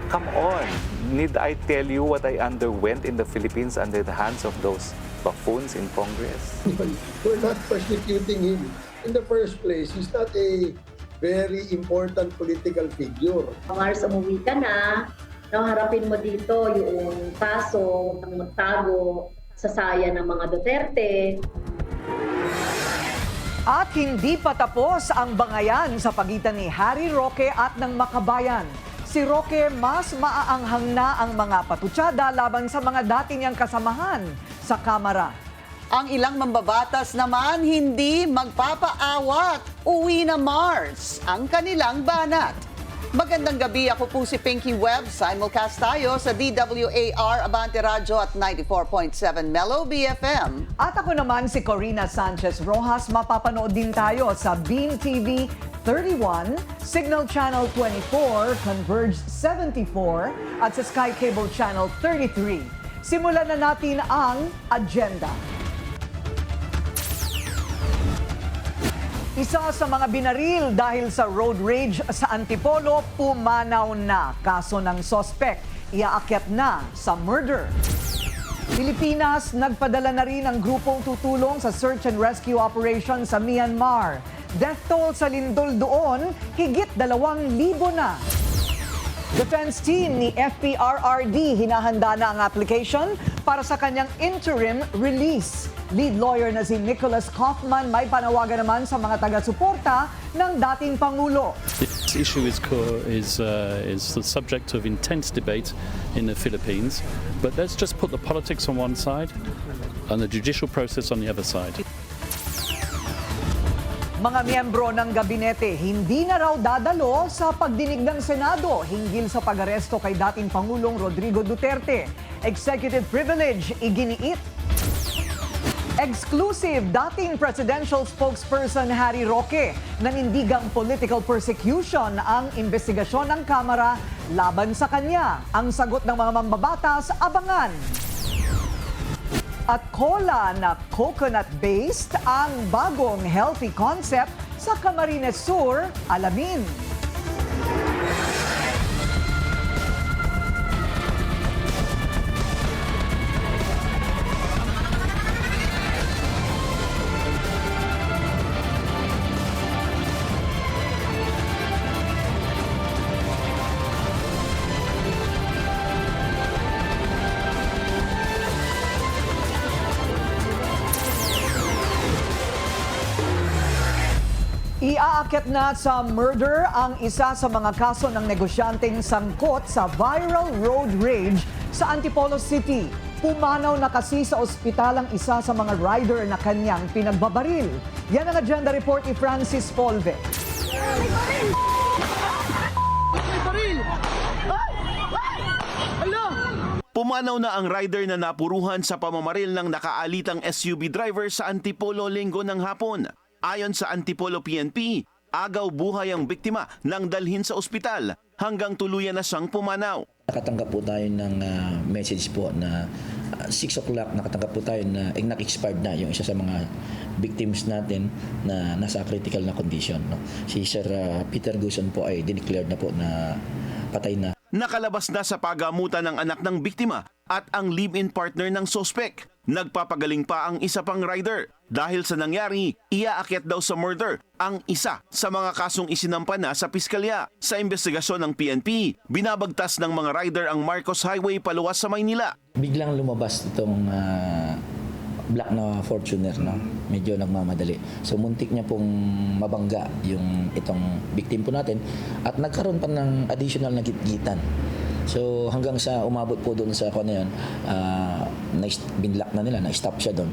Come on, need I tell you what I underwent in the Philippines under the hands of those buffoons in Congress? We're not persecuting him. In the first place, he's not a very important political figure. Mars, umuwi ka na. Harapin mo dito yung kaso, ang magtago sa saya ng mga Duterte. At hindi pa tapos ang bangayan sa pagitan ni Harry Roque at ng Makabayan. Si Roque mas maaanghang na ang mga patutsada laban sa mga dati niyang kasamahan sa Kamara. Ang ilang mambabatas naman hindi magpapaawat. Uwi na Mars ang kanilang banat. Magandang gabi, ako po si Pinky Webb. Simulcast tayo sa DWAR Abante Radio at 94.7 Mellow BFM. At ako naman si Corina Sanchez Rojas. Mapapanood din tayo sa Beam TV 31, Signal Channel 24, Converge 74 at sa Sky Cable Channel 33. Simulan na natin ang agenda. Isa sa mga binaril dahil sa road rage sa Antipolo, pumanaw na. Kaso ng sospek, iaakyat na sa murder. Pilipinas, nagpadala na rin ang grupong tutulong sa search and rescue operation sa Myanmar. Death toll sa lindol doon, higit 2,000 na. Defense team ni FPRRD hinahanda na ang application para sa kanyang interim release. Lead lawyer na si Nicholas Kaufman may panawagan naman sa mga taga-suporta ng dating Pangulo. This issue is the subject of intense debate in the Philippines, but let's just put the politics on one side and the judicial process on the other side. Mga miyembro ng gabinete hindi na raw dadalo sa pagdinig ng Senado hinggil sa pag-aresto kay dating Pangulong Rodrigo Duterte. Executive privilege iginiit. Exclusive, dating presidential spokesperson Harry Roque, nanindigang political persecution ang investigasyon ng Kamara laban sa kanya. Ang sagot ng mga mambabatas, abangan. At cola na coconut-based ang bagong healthy concept sa Camarines Sur, alamin. Iaakyat na sa murder ang isa sa mga kaso ng negosyanteng sangkot sa viral road rage sa Antipolo City. Pumanaw na kasi sa ospital ang isa sa mga rider na kanyang pinagbabaril. Yan ang agenda report ni Francis Polve. Pumanaw na ang rider na napuruhan sa pamamaril ng nakaalitang SUV driver sa Antipolo Linggo ng hapon. Ayon sa Antipolo PNP, agaw buhay ang biktima nang dalhin sa ospital hanggang tuluyan na siyang pumanaw. Nakatanggap po tayo ng message po na 6 o'clock nakatanggap po tayo na expired na yung isa sa mga victims natin na nasa critical na condition. No? Si Sir Peter Guson po ay dineclared na po na patay na. Nakalabas na sa pagamutan ng anak ng biktima at ang live-in partner ng sospek. Nagpapagaling pa ang isa pang rider. Dahil sa nangyari, iaakyat daw sa murder ang isa sa mga kasong isinampa na sa piskalya. Sa investigasyon ng PNP, binabagtas ng mga rider ang Marcos Highway paluwas sa Maynila. Biglang lumabas itong black na Fortuner, no? Medyo nagmamadali. So muntik niya pong mabangga yung itong victim po natin at nagkaroon pa ng additional na gitgitan. So hanggang sa umabot po doon sa yan, binlock na nila, na-stop siya doon.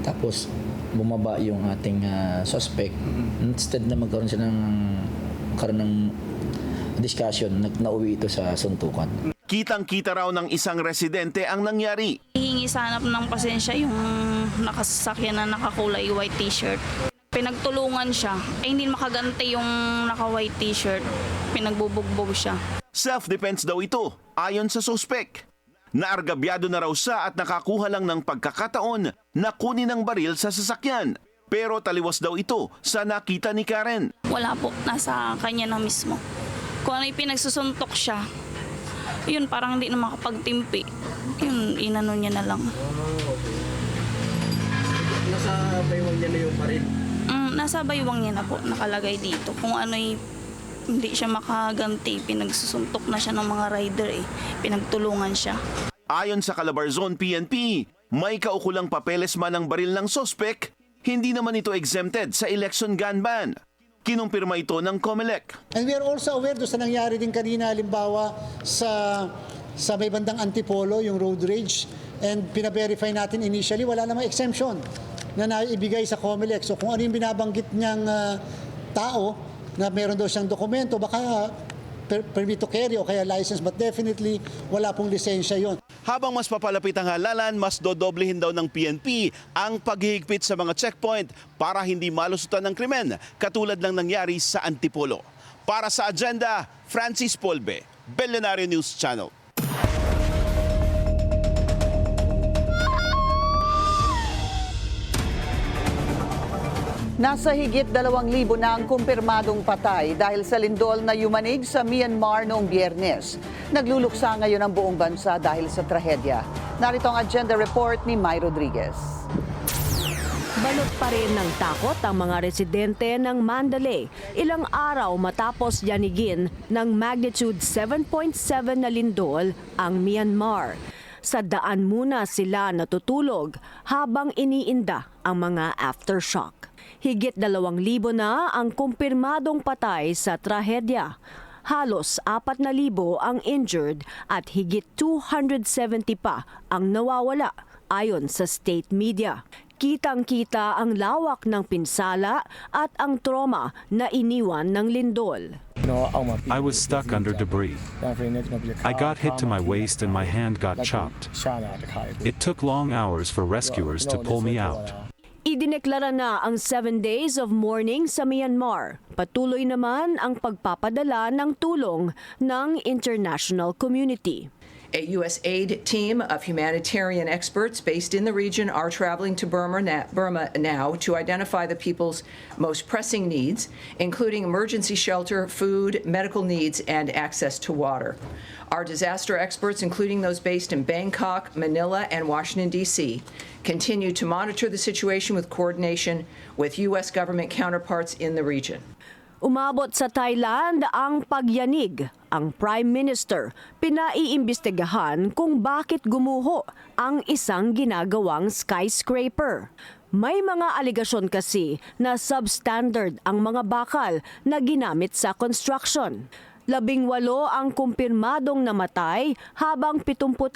Tapos bumaba yung ating suspect. Instead na magkaroon siya ng discussion, nauwi ito sa suntukan. Kitang-kita raw ng isang residente ang nangyari. Hihingi sana ng pasensya yung nakasasakyan na nakakulay white t-shirt. Pinagtulungan siya, hindi makagante yung naka-white t-shirt. Pinagbubugbog siya. Self-defense daw ito, ayon sa suspek. Naargabyado na raw siya at nakakuha lang ng pagkakataon na kunin ang baril sa sasakyan. Pero taliwas daw ito sa nakita ni Karen. Wala po, nasa kanya na mismo. Kung ano yung pinagsusuntok siya, Yun, parang hindi na makapagtimpi. Yun, inano niya na lang. Nasa baywang niya na yung baril. Nasa baywang niya na po, nakalagay dito. Kung ano'y hindi siya makaganti, pinagsusuntok na siya ng mga rider eh. Pinagtulungan siya. Ayon sa Calabarzon PNP, may kaukulang papeles man ang baril ng sospek, hindi naman ito exempted sa election gun ban. Kinumpirma ito ng COMELEC. And we are also aware doon sa nangyari din kanina, halimbawa sa may bandang Antipolo, yung road rage, and pina-verify natin initially, wala namang exemption na naibigay sa COMELEC. So kung ano yung binabanggit niyang tao na meron daw siyang dokumento, baka permit to carry o kaya license, but definitely wala pong lisensya yon. Habang mas papalapit ang halalan, mas dodoblehin daw ng PNP ang paghihigpit sa mga checkpoint para hindi malusutan ng krimen, katulad ng nangyari sa Antipolo. Para sa Agenda, Francis Polbe, Billionaire News Channel. Nasa higit 2,000 na ang kumpirmadong patay dahil sa lindol na yumanig sa Myanmar noong Biyernes. Nagluluksa ngayon ang buong bansa dahil sa trahedya. Narito ang agenda report ni May Rodriguez. Balot pa rin ng takot ang mga residente ng Mandalay ilang araw matapos yanigin ng magnitude 7.7 na lindol ang Myanmar. Sa daan muna sila natutulog habang iniinda ang mga aftershock. Higit 2,000 na ang kumpirmadong patay sa trahedya. Halos 4,000 ang injured at higit 270 pa ang nawawala ayon sa state media. Kitang-kita ang lawak ng pinsala at ang trauma na iniwan ng lindol. I was stuck under debris. I got hit to my waist and my hand got chopped. It took long hours for rescuers to pull me out. Idineklara na ang 7 days of mourning sa Myanmar. Patuloy naman ang pagpapadala ng tulong ng international community. A U.S. aid team of humanitarian experts based in the region are traveling to Burma now to identify the people's most pressing needs, including emergency shelter, food, medical needs, and access to water. Our disaster experts, including those based in Bangkok, Manila, and Washington, D.C., continue to monitor the situation with coordination with U.S. government counterparts in the region. Umabot sa Thailand ang pagyanig. Ang Prime Minister pinaiimbestigahan kung bakit gumuho ang isang ginagawang skyscraper. May mga aligasyon kasi na substandard ang mga bakal na ginamit sa construction. 18 ang kumpirmadong namatay habang 76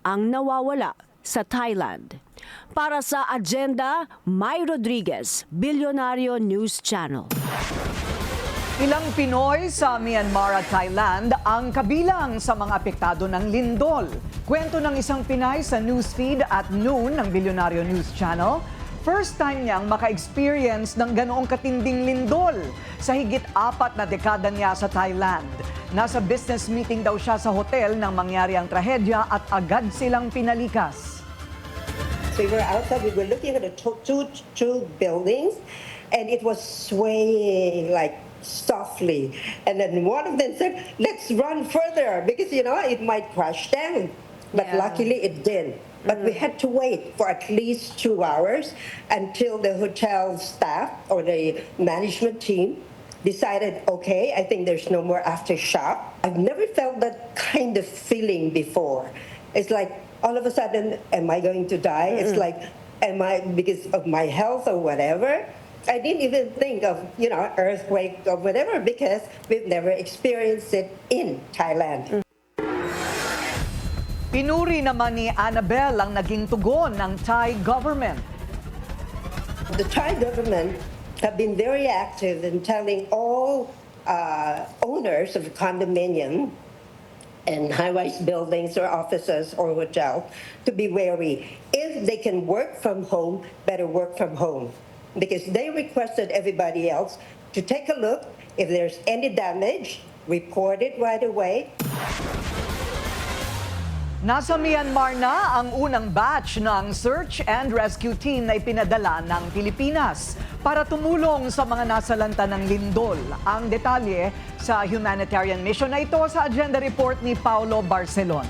ang nawawala sa Thailand. Para sa Agenda, May Rodriguez, Billionaire News Channel. Ilang Pinoy sa Myanmar at Thailand ang kabilang sa mga apektado ng lindol. Kwento ng isang Pinay sa newsfeed at noon ng Billionaire News Channel, first time niyang maka-experience ng ganoong katinding lindol sa higit 4 na dekada niya sa Thailand. Nasa business meeting daw siya sa hotel nang mangyari ang trahedya at agad silang pinalikas. So we were outside, we were looking at the two buildings and it was swaying like softly, and then one of them said, let's run further because it might crash down, but luckily it didn't. But we had to wait for at least 2 hours until the hotel staff or the management team decided, okay, I think there's no more aftershock. I've never felt that kind of feeling before. It's like all of a sudden, am I going to die? It's like, am I, because of my health or whatever? I didn't even think of, earthquake or whatever because we've never experienced it in Thailand. Pinuri naman ni Annabel ang naging tugon ng Thai government. The Thai government have been very active in telling all owners of condominium and high-rise buildings or offices or hotels to be wary. If they can work from home, better work from home. Because they requested everybody else to take a look. If there's any damage, report it right away. Nasa Myanmar na ang unang batch ng search and rescue team na ipinadala ng Pilipinas para tumulong sa mga nasalanta ng lindol. Ang detalye sa humanitarian mission na ito sa agenda report ni Paulo Barcelon.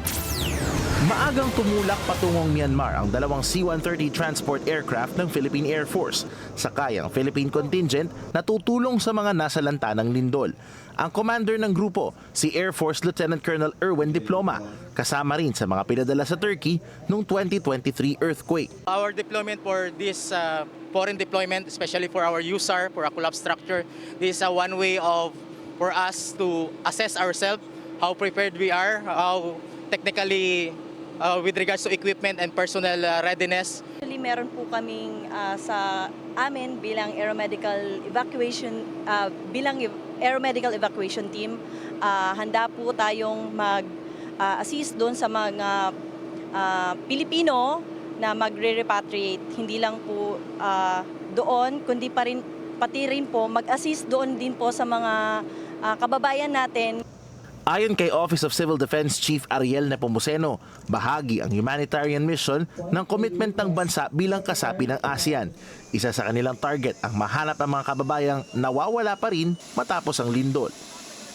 Maagang tumulak patungong Myanmar ang dalawang C-130 transport aircraft ng Philippine Air Force. Sakay ang Philippine contingent na tutulong sa mga nasalanta ng lindol. Ang commander ng grupo, si Air Force Lieutenant Colonel Erwin Diploma, kasama rin sa mga pinadala sa Turkey noong 2023 earthquake. Our deployment for this foreign deployment, especially for our USAR, for a collapse structure, this is one way for us to assess ourselves, how prepared we are, how technically with regards to equipment and personnel readiness. Actually, meron po kaming sa amin bilang aeromedical evacuation team, handa po tayong mag-assist doon sa mga Pilipino na magre-repatriate. Hindi lang po doon, kundi pati rin po mag-assist doon din po sa mga kababayan natin. Ayon kay Office of Civil Defense Chief Ariel Nepomuceno, bahagi ang humanitarian mission ng commitment ng bansa bilang kasapi ng ASEAN. Isa sa kanilang target ang mahanap ang mga kababayang nawawala pa rin matapos ang lindol.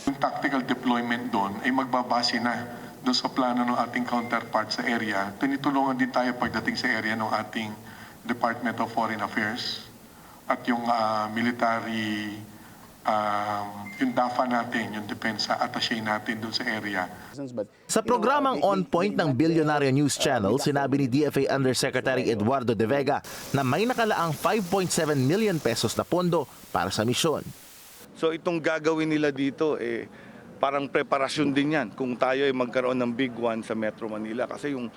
Yung tactical deployment doon ay magbabase na doon sa plano ng ating counterpart sa area. Tinutulungan din tayo pagdating sa area ng ating Department of Foreign Affairs at yung military yung DAFA natin, yung depensa attaché natin doon sa area. Sa programang On Point ng Billionaire News Channel, sinabi ni DFA Undersecretary Eduardo De Vega na may nakalaang 5.7 million pesos na pondo para sa misyon. So itong gagawin nila dito, parang preparasyon din yan kung tayo ay magkaroon ng big one sa Metro Manila. Kasi yung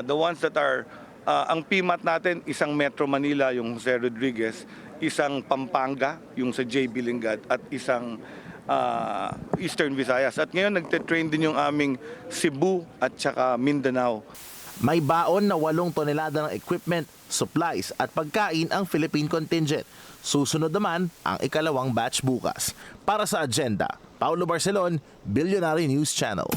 the ones that are, ang PMAT natin, isang Metro Manila, yung Jose Rodriguez, isang Pampanga, yung sa JB Lingad, at isang Eastern Visayas. At ngayon nagte-train din yung aming Cebu at saka Mindanao. May baon na 8 tonelada ng equipment, supplies at pagkain ang Philippine contingent. Susunod naman ang ikalawang batch bukas. Para sa agenda, Paulo Barcelon, Billionaire News Channel.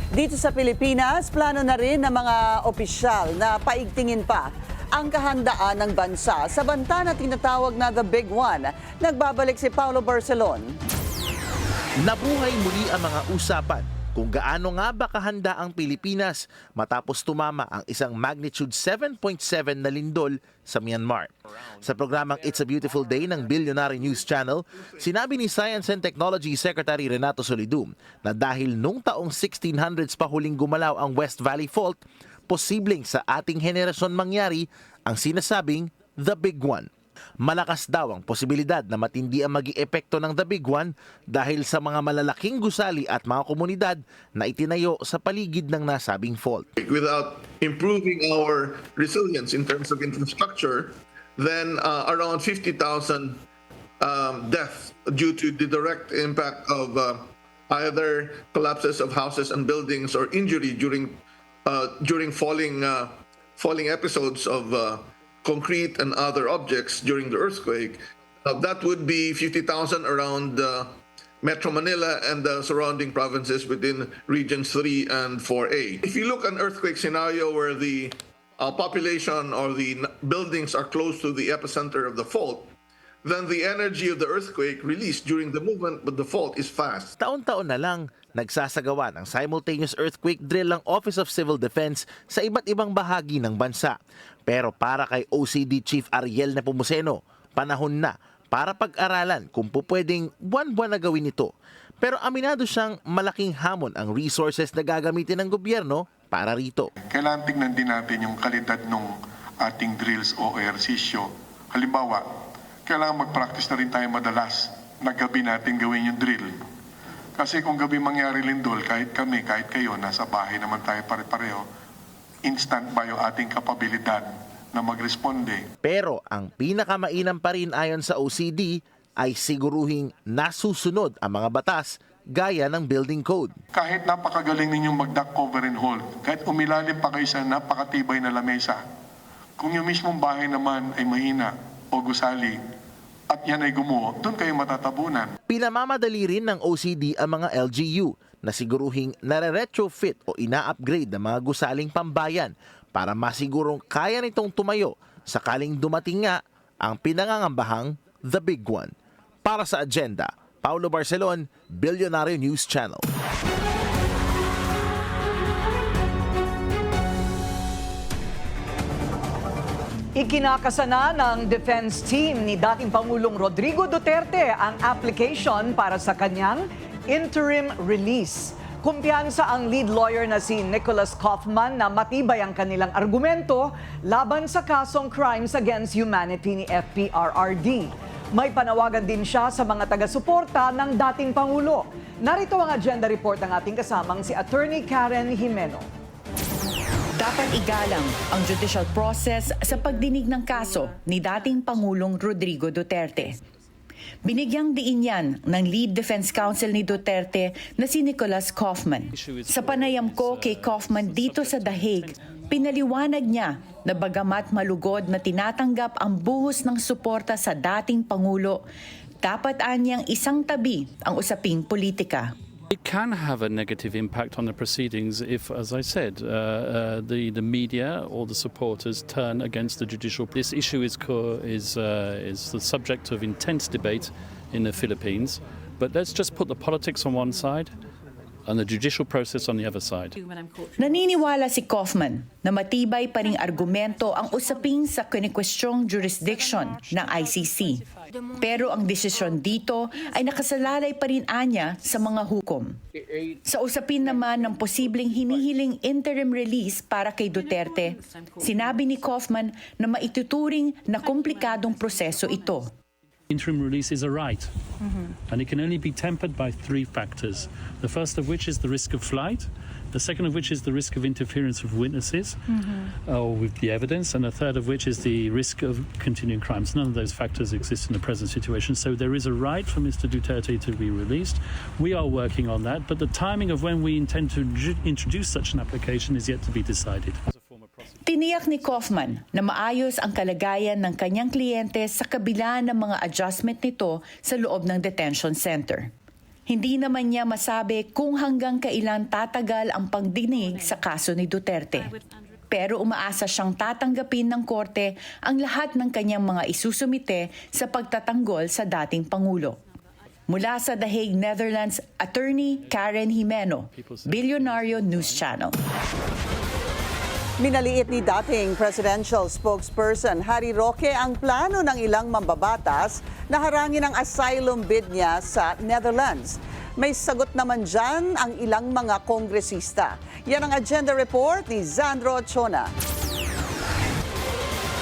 Dito sa Pilipinas, plano na rin ng mga opisyal na paigtingin pa ang kahandaan ng bansa sa banta na tinatawag na The Big One. Nagbabalik si Paulo Barcelon. Nabuhay muli ang mga usapan kung gaano nga ba kahanda ang Pilipinas matapos tumama ang isang magnitude 7.7 na lindol sa Myanmar. Sa programang It's a Beautiful Day ng Billionaire News Channel, sinabi ni Science and Technology Secretary Renato Solidum na dahil nung taong 1600s pa huling gumalaw ang West Valley Fault, posibleng sa ating henerasyon mangyari ang sinasabing The Big One. Malakas daw ang posibilidad na matindi ang maging epekto ng The Big One dahil sa mga malalaking gusali at mga komunidad na itinayo sa paligid ng nasabing fault. Without improving our resilience in terms of infrastructure, then around 50,000 deaths due to the direct impact of either collapses of houses and buildings or injury during falling episodes of concrete and other objects during the earthquake. That would be 50,000 around Metro Manila and the surrounding provinces within regions 3 and 4A. If you look at an earthquake scenario where the population or the buildings are close to the epicenter of the fault, then the energy of the earthquake released during the movement with the fault is fast. Taon-taon na lang, nagsasagawa ng simultaneous earthquake drill ng Office of Civil Defense sa iba't ibang bahagi ng bansa. Pero para kay OCD Chief Ariel Nepomuceno, panahon na para pag-aralan kung pupwedeng buwan-buwan na gawin ito. Pero aminado siyang malaking hamon ang resources na gagamitin ng gobyerno para rito. Kailangan tingnan din natin yung kalidad ng ating drills o ehersisyo. Halimbawa, kailangan mag-practice na rin tayo madalas na gabi natin gawin yung drill. Kasi kung gabi mangyari lindol, kahit kami, kahit kayo, nasa bahay naman tayo pare-pareho, instant ba yung ating kapabilidad na magresponde. Pero ang pinakamainam pa rin ayon sa OCD ay siguruhing nasusunod ang mga batas gaya ng building code. Kahit napakagaling ninyong mag-duck cover and hold, kahit umilalim pa kayo sa napakatibay na lamesa, kung yung mismong bahay naman ay mahina o gusali at yan ay gumuho, doon kayo matatabunan. Pinamamadali rin ng OCD ang mga LGU na siguruhing nare-retrofit o ina-upgrade ng mga gusaling pambayan para masigurong kaya nitong tumayo sakaling dumating nga ang pinangangambahang The Big One. Para sa Agenda, Paulo Barcelon, Billionaire News Channel. Ikinakasana ng defense team ni dating Pangulong Rodrigo Duterte ang application para sa kanyang interim release. Kumpiyansa ang lead lawyer na si Nicholas Kaufman na matibay ang kanilang argumento laban sa kasong crimes against humanity ni FPRRD. May panawagan din siya sa mga taga-suporta ng dating Pangulo. Narito ang agenda report ng ating kasamang si Attorney Karen Jimeno. Dapat igalang ang judicial process sa pagdinig ng kaso ni dating Pangulong Rodrigo Duterte. Binigyang diin yan ng lead defense counsel ni Duterte na si Nicholas Kaufman. Sa panayam ko kay Kaufman dito sa The Hague, pinaliwanag niya na bagamat malugod na tinatanggap ang buhos ng suporta sa dating Pangulo, dapat anyang isang tabi ang usaping politika. It can have a negative impact on the proceedings if, as I said, the media or the supporters turn against the judicial. This issue is the subject of intense debate in the Philippines, but let's just put the politics on one side and the judicial process on the other side. Naniniwala si Kaufman na matibay pa ring argumento ang usaping sa kinikwestyong jurisdiction ng ICC. Pero ang desisyon dito ay nakasalalay pa rin anya sa mga hukom. Sa usapin naman ng posibleng hinihiling interim release para kay Duterte, sinabi ni Kaufman na maituturing na komplikadong proseso ito. Interim release is a right, and it can only be tempered by three factors. The first of which is the risk of flight, the second of which is the risk of interference of witnesses or with the evidence, and the third of which is the risk of continuing crimes. None of those factors exist in the present situation, so there is a right for Mr. Duterte to be released. We are working on that, but the timing of when we intend to introduce such an application is yet to be decided. Tiniyak ni Kaufman na maayos ang kalagayan ng kanyang kliyente sa kabila ng mga adjustment nito sa loob ng detention center. Hindi naman niya masabi kung hanggang kailan tatagal ang pagdinig sa kaso ni Duterte. Pero umaasa siyang tatanggapin ng korte ang lahat ng kanyang mga isusumite sa pagtatanggol sa dating Pangulo. Mula sa The Hague, Netherlands, Attorney Karen Jimeno, Billionaire News Channel. Minaliit ni dating presidential spokesperson Harry Roque ang plano ng ilang mambabatas na harangin ang asylum bid niya sa Netherlands. May sagot naman dyan ang ilang mga kongresista. Yan ang agenda report ni Zandro Chona.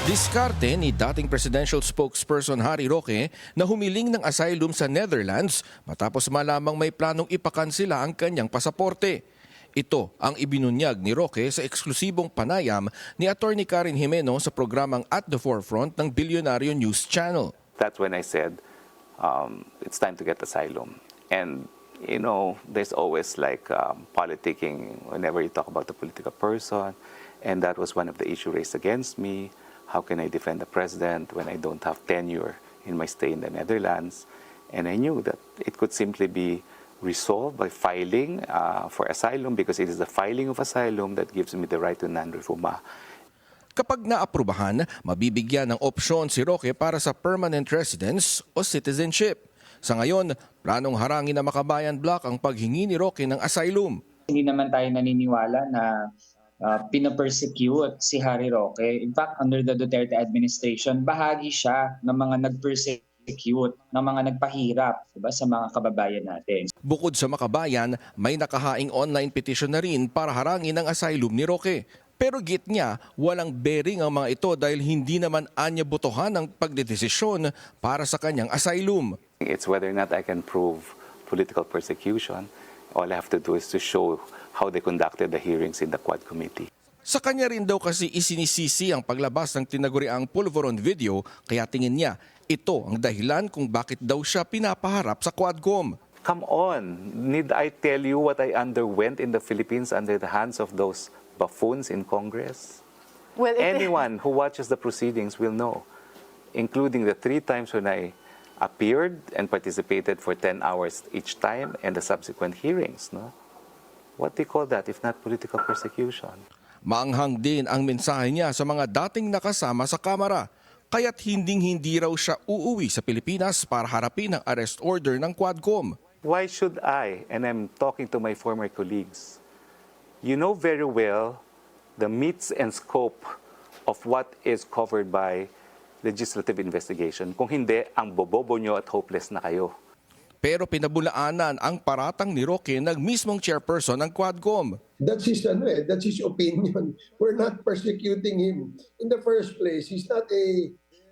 Diskarte ni dating presidential spokesperson Harry Roque na humiling ng asylum sa Netherlands matapos malamang may planong ipakansela ang kanyang pasaporte. Ito ang ibinunyag ni Roque sa eksklusibong panayam ni Attorney Karen Jimeno sa programang At the Forefront ng Billionaire News Channel. That's when I said, it's time to get asylum. And, you know, there's always like politicking whenever you talk about a political person. And that was one of the issues raised against me. How can I defend the president when I don't have tenure in my stay in the Netherlands? And I knew that it could simply be resolved by filing for asylum because it is the filing of asylum that gives me the right to non-refoulement. Kapag naaprubahan, mabibigyan ng opsyon si Roque para sa permanent residence o citizenship. Sa ngayon, planong harangin na Makabayan Block ang paghingi ni Roque ng asylum. Hindi naman tayo naniniwala na pinapersecute si Harry Roque. In fact, under the Duterte administration, bahagi siya ng mga nag-persecute, ng mga nagpahirap, diba, sa mga kababayan natin. Bukod sa Makabayan, may nakahaing online petition na rin para harangin ang asylum ni Roque. Pero git niya, walang bearing ang mga ito dahil hindi naman anya botohan ang pagdedesisyon para sa kanyang asylum. It's whether or not I can prove political persecution. All I have to do is to show how they conducted the hearings in the Quad Committee. Sa kanya rin daw kasi isinisisi ang paglabas ng tinaguriang Pulveron video, kaya tingin niya ito ang dahilan kung bakit daw siya pinapaharap sa Quadcom. Come on, need I tell you what I underwent in the Philippines under the hands of those buffoons in Congress? Well, anyone who watches the proceedings will know, including the 3 times when I appeared and participated for 10 hours each time and the subsequent hearings. No? What do you call that if not political persecution? Maanghang din ang mensahe niya sa mga dating nakasama sa Kamara, kaya't hinding-hindi raw siya uuwi sa Pilipinas para harapin ang arrest order ng Quadcom. Why should I? And I'm talking to my former colleagues. You know very well the meats and scope of what is covered by legislative investigation. Kung hindi, ang bobobo nyo at hopeless na kayo. Pero pinabulaanan ang paratang ni Roque ng mismong chairperson ng Quadcom. That's his opinion. We're not persecuting him. In the first place, he's not a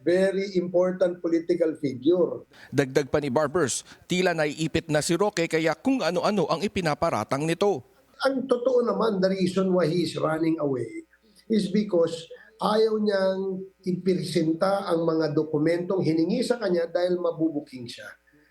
very important political figure. Dagdag pa ni Barbers, tila naiipit na si Roque kaya kung ano-ano ang ipinaparatang nito. Ang totoo naman, the reason why he is running away is because ayaw niyang ipresenta ang mga dokumentong hiningi sa kanya dahil mabubuking siya.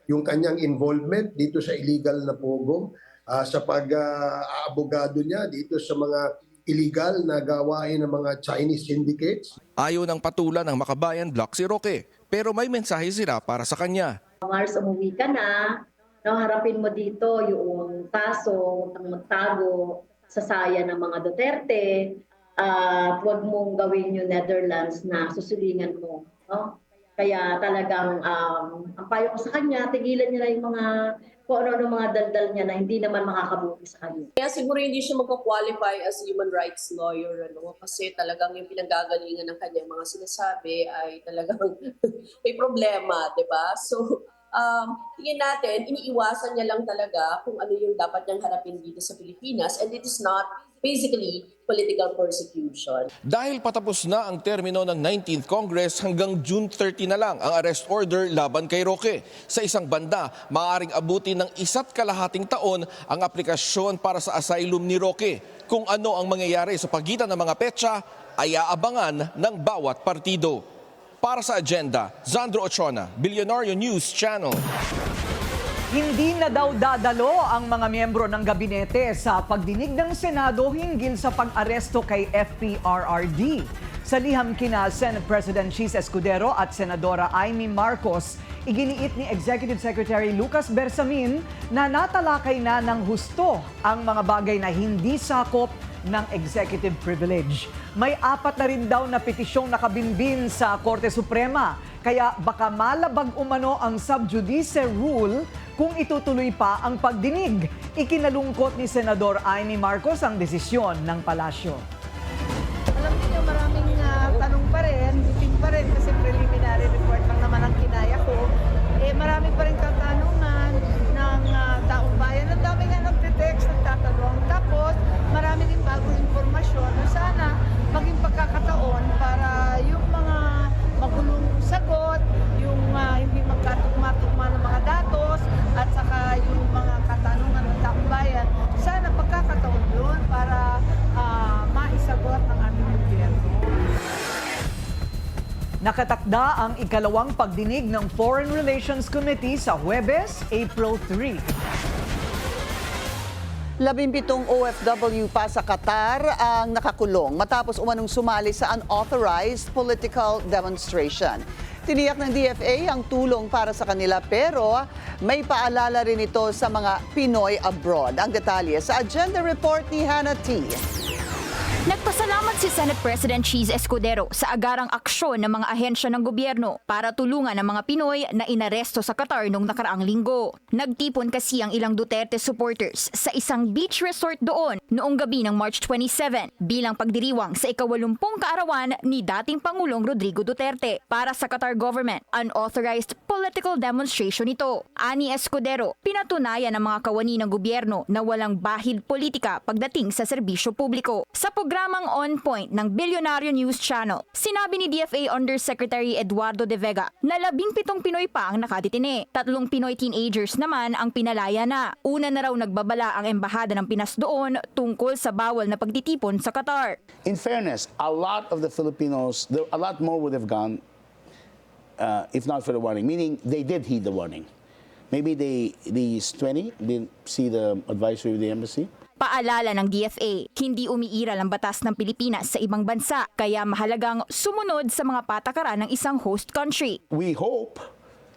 Yung kanyang involvement dito sa illegal na pogo, sa pag-aabogado niya dito sa mga illegal na gawain ng mga Chinese syndicates. Ayaw ng patulan ng Makabayan Block si Roque, pero may mensahe sila para sa kanya. Mars, umuwi ka na, harapin mo dito yung kaso ng magtago sa saya ng mga Duterte, at huwag mong gawin yung Netherlands na susulingan mo. No? Kaya talagang ang payo ko sa kanya, tigilan niya na yung mga kung ano mga daldal niya na hindi naman makakabuti sa kanya. Kaya siguro hindi siya magka-qualify as human rights lawyer, kasi talagang yung pinanggagalingan ng kanyang mga sinasabi ay talagang may problema, di ba? So, tingin natin, iniiwasan niya lang talaga kung ano yung dapat niyang harapin dito sa Pilipinas, and it is not basically political persecution. Dahil patapos na ang termino ng 19th Congress, hanggang June 30 na lang ang arrest order laban kay Roque. Sa isang banda, maaaring abutin ng 1.5 taon ang aplikasyon para sa asylum ni Roque. Kung ano ang mangyayari sa pagitan ng mga petsa ay aabangan ng bawat partido. Para sa agenda, Zandro Ochona, Billionario News Channel. Hindi na daw dadalo ang mga miyembro ng gabinete sa pagdinig ng Senado hinggil sa pag-aresto kay FPRRD. Sa liham kina Senate President Cheese Escudero at Senadora Amy Marcos, iginiit ni Executive Secretary Lucas Bersamin na natalakay na ng husto ang mga bagay na hindi sakop ng executive privilege. May 4 na rin daw na petisyong nakabinbin sa Korte Suprema, kaya baka malabag umano ang sub judice rule kung itutuloy pa ang pagdinig. Ikinalungkot ni Senador Amy Marcos ang desisyon ng palasyo. Alam niyo, maraming tanong pa rin, meeting pa rin kasi preliminary report lang naman ang kinaya ko. Marami pa rin katanungan ng taong bayan. Ang dami nga nagte-text, nagtatanong. Tapos, marami din bagong informasyon na sana maging pagkakataon para yung mga magulong sagot, yung hindi magkatugma-tugma ng mga datos, at saka yung mga katanungan ng taong bayan, sana pagkakataon yun para maisagot ng ating gobyerno. Nakatakda ang ikalawang pagdinig ng Foreign Relations Committee sa Huwebes, April 3. 17 OFW pa sa Qatar ang nakakulong matapos umanong sumali sa unauthorized political demonstration. Tiniyak ng DFA ang tulong para sa kanila pero may paalala rin ito sa mga Pinoy abroad. Ang detalye sa agenda report ni Hannah T. Nagpasalamat si Senate President Cheese Escudero sa agarang aksyon ng mga ahensya ng gobyerno para tulungan ang mga Pinoy na inaresto sa Qatar noong nakaraang linggo. Nagtipon kasi ang ilang Duterte supporters sa isang beach resort doon noong gabi ng March 27 bilang pagdiriwang sa ika-80 kaarawan ni dating Pangulong Rodrigo Duterte para sa Qatar government. Unauthorized political demonstration ito. Ani Escudero, pinatunayan ng mga kawani ng gobyerno na walang bahid politika pagdating sa serbisyo publiko. Sa programang On Point ng Billionario News Channel, sinabi ni DFA Undersecretary Eduardo De Vega na 17 Pinoy pa ang nakadetine. 3 Pinoy teenagers naman ang pinalaya na. Una na raw nagbabala ang embahada ng Pinas doon tungkol sa bawal na pagtitipon sa Qatar. In fairness, a lot of the Filipinos, a lot more would have gone if not for the warning, meaning they did heed the warning. Maybe these 20 didn't see the advisory of the embassy. Paalala ng DFA, hindi umiiral ang batas ng Pilipinas sa ibang bansa, kaya mahalagang sumunod sa mga patakaran ng isang host country. We hope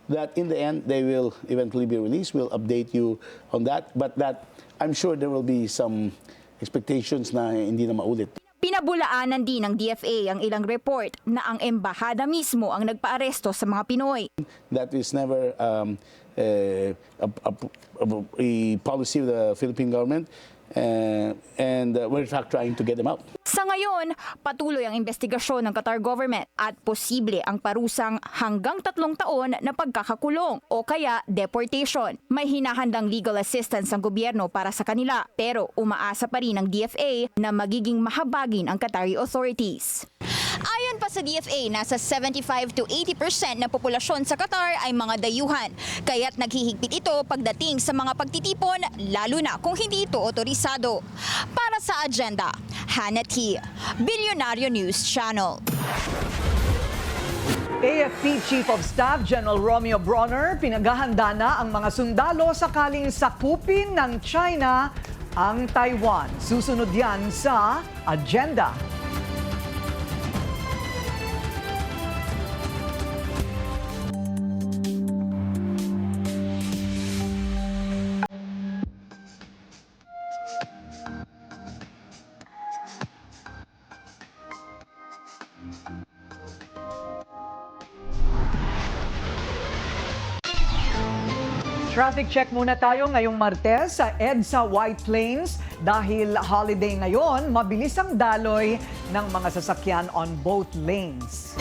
that in the end they will eventually be released. We'll update you on that. But that I'm sure there will be some expectations na hindi na maulit. Pinabulaanan din ng DFA ang ilang report na ang embahada mismo ang nagpaaresto sa mga Pinoy. That is never a policy of the Philippine government, and we're in fact trying to get them out. Sa ngayon, patuloy ang investigasyon ng Qatar government at posible ang parusang hanggang 3 taon na pagkakakulong o kaya deportation. May hinahandang legal assistance ang gobyerno para sa kanila, pero umaasa pa rin ang DFA na magiging mahabagin ang Qatari authorities. Ayon pa sa DFA, nasa 75 to 80% ng populasyon sa Qatar ay mga dayuhan. Kaya't naghihigpit ito pagdating sa mga pagtitipon, lalo na kung hindi ito otorisado. Para sa agenda, Hannah T, Bilyonaryo News Channel. AFP Chief of Staff General Romeo Bronner, pinaghahanda na ang mga sundalo sakaling sakupin ng China ang Taiwan. Susunod yan sa agenda. Traffic check muna tayo ngayong Martes sa EDSA White Plains. Dahil holiday ngayon, mabilis ang daloy ng mga sasakyan on both lanes.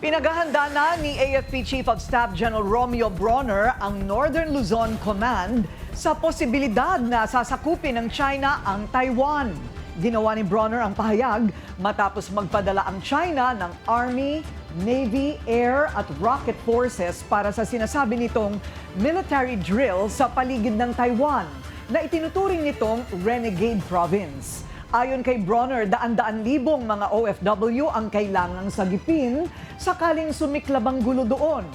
Pinaghahanda na ni AFP Chief of Staff General Romeo Bronner ang Northern Luzon Command sa posibilidad na sasakupin ng China ang Taiwan. Ginawa ni Bronner ang pahayag matapos magpadala ang China ng Army, Navy, Air at Rocket Forces para sa sinasabi nitong military drill sa paligid ng Taiwan na itinuturing nitong renegade province. Ayon kay Bronner, daan-daan libong mga OFW ang kailangang sagipin sakaling sumiklab ang gulo doon.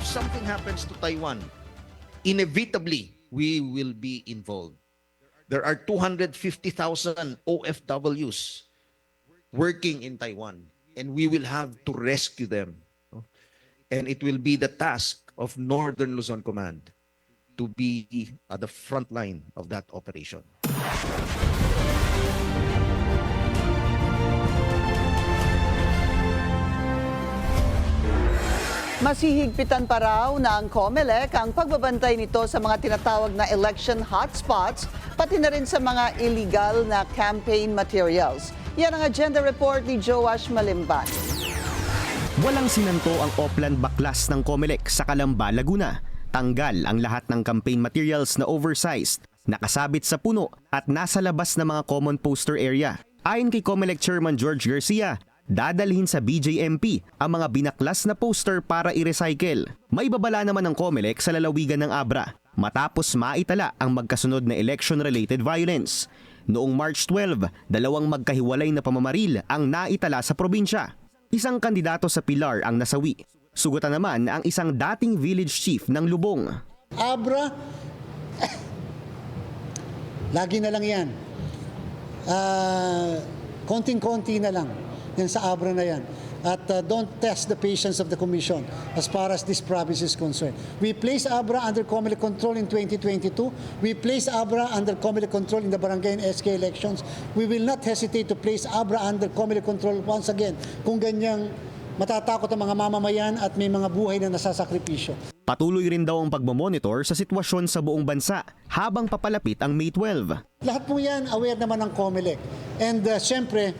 If something happens to Taiwan, inevitably we will be involved. There are 250,000 OFWs working in Taiwan, and we will have to rescue them. And it will be the task of Northern Luzon Command to be at the front line of that operation. Masihigpitan pa raw ng COMELEC ang pagbabantay nito sa mga tinatawag na election hotspots, pati na rin sa mga illegal na campaign materials. Yan ang agenda report ni Joash Malimban. Walang sinanto ang Oplan Baklas ng COMELEC sa Calamba, Laguna. Tanggal ang lahat ng campaign materials na oversized, nakasabit sa puno at nasa labas ng mga common poster area. Ayon kay COMELEC Chairman George Garcia, dadalhin sa BJMP ang mga binaklas na poster para i-recycle. May babala naman ng COMELEC sa lalawigan ng Abra matapos maitala ang magkasunod na election-related violence. Noong March 12, 2 magkahiwalay na pamamaril ang naitala sa probinsya. Isang kandidato sa Pilar ang nasawi. Sugutan naman ang isang dating village chief ng Lubong. Abra, lagi na lang yan. Konting-konti na lang. Yan sa Abra na yan. At don't test the patience of the Commission as far as this province is concerned. We place Abra under COMELEC control in 2022. We place Abra under COMELEC control in the barangay and SK elections. We will not hesitate to place Abra under COMELEC control once again kung ganyang matatakot ang mga mamamayan at may mga buhay na nasasakripisyo. Patuloy rin daw ang pagmamonitor sa sitwasyon sa buong bansa habang papalapit ang May 12. Lahat po yan aware naman ng COMELEC. And siyempre,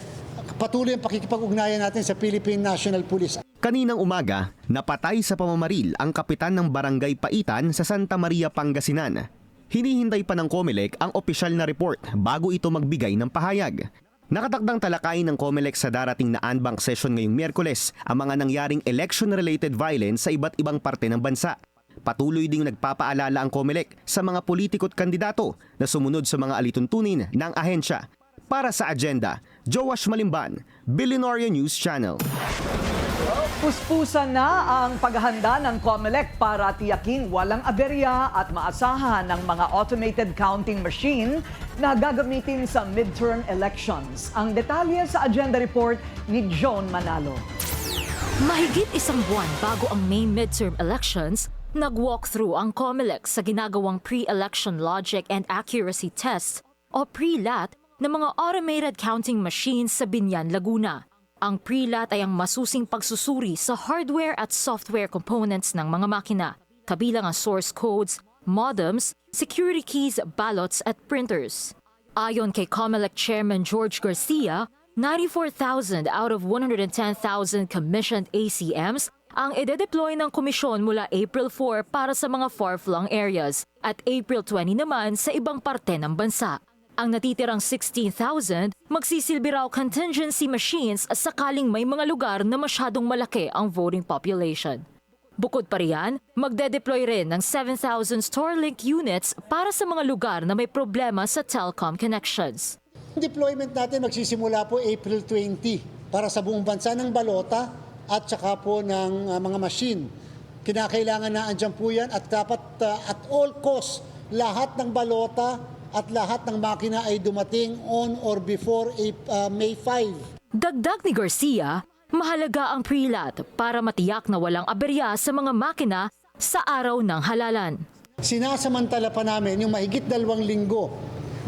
patuloy ang pakikipag-ugnayan natin sa Philippine National Police. Kaninang umaga, napatay sa pamamaril ang kapitan ng Barangay Paitan sa Santa Maria, Pangasinan. Hinihintay pa ng COMELEC ang opisyal na report bago ito magbigay ng pahayag. Nakatakdang talakayin ng COMELEC sa darating na Anbank session ngayong Miyerkules ang mga nangyaring election-related violence sa iba't ibang parte ng bansa. Patuloy ding nagpapaalala ang COMELEC sa mga politiko't kandidato na sumunod sa mga alituntunin ng ahensya. Para sa agenda, Joash Malimban, Bilyonaryo News Channel. Puspusan na ang paghahanda ng COMELEC para tiyaking walang aberya at maasahan ng mga automated counting machine na gagamitin sa midterm elections. Ang detalye sa agenda report ni John Manalo. Mahigit isang buwan bago ang May midterm elections, nag-walkthrough ang COMELEC sa ginagawang pre-election logic and accuracy tests o pre-LAT ng mga automated counting machines sa Binyan, Laguna. Ang pre-LAT ay ang masusing pagsusuri sa hardware at software components ng mga makina, kabilang ang source codes, modems, security keys, ballots at printers. Ayon kay COMELEC Chairman George Garcia, 94,000 out of 110,000 commissioned ACMs ang ide-deploy ng komisyon mula April 4 para sa mga far-flung areas at April 20 naman sa ibang parte ng bansa. Ang natitirang 16,000 magsisilbi raw contingency machines sakaling may mga lugar na masyadong malaki ang voting population. Bukod pa riyan, magde-deploy rin ng 7,000 Starlink units para sa mga lugar na may problema sa telecom connections. Deployment natin magsisimula po April 20 para sa buong bansa ng balota at saka po ng mga machine. Kinakailangan na andyan po yan at dapat at all costs lahat ng balota at lahat ng makina ay dumating on or before May 5. Dagdag ni Garcia, mahalaga ang pre-LAT para matiyak na walang aberya sa mga makina sa araw ng halalan. Sinasamantala pa namin yung mahigit 2 linggo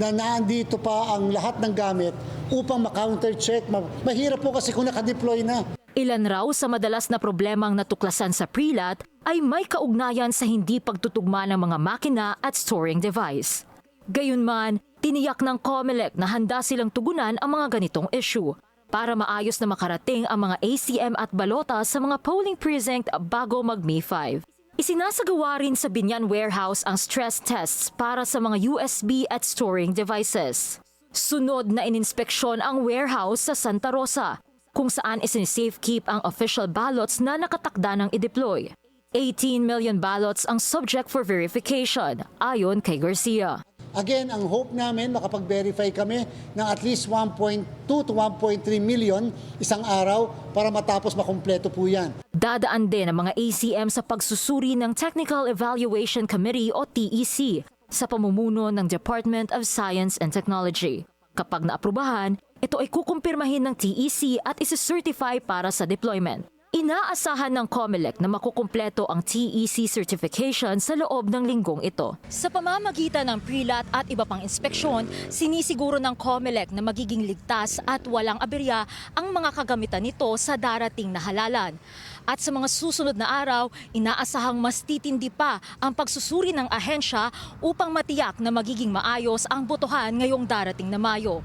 na naandito pa ang lahat ng gamit upang ma-counter-check. Mahirap po kasi kung nakadeploy na. Ilan raw sa madalas na problemang natuklasan sa pre-LAT ay may kaugnayan sa hindi pagtutugma ng mga makina at storing device. Gayunman, tiniyak ng COMELEC na handa silang tugunan ang mga ganitong issue para maayos na makarating ang mga ACM at balota sa mga polling precinct bago mag-May 5. Isinasagawa rin sa Binyan Warehouse ang stress tests para sa mga USB at storing devices. Sunod na ininspeksyon ang warehouse sa Santa Rosa, kung saan isinisafekeep ang official ballots na nakatakda ng i-deploy. 18 million ballots ang subject for verification, ayon kay Garcia. Again, ang hope namin makapag-verify kami ng at least 1.2 to 1.3 million isang araw para matapos makumpleto po yan. Dadaan din ang mga ACM sa pagsusuri ng Technical Evaluation Committee o TEC sa pamumuno ng Department of Science and Technology. Kapag naaprubahan, ito ay kukumpirmahin ng TEC at isi-certify para sa deployment. Inaasahan ng COMELEC na makukumpleto ang TEC certification sa loob ng linggong ito. Sa pamamagitan ng pre-LAT at iba pang inspeksyon, sinisiguro ng COMELEC na magiging ligtas at walang aberya ang mga kagamitan nito sa darating na halalan. At sa mga susunod na araw, inaasahang mas titindi pa ang pagsusuri ng ahensya upang matiyak na magiging maayos ang botohan ngayong darating na Mayo.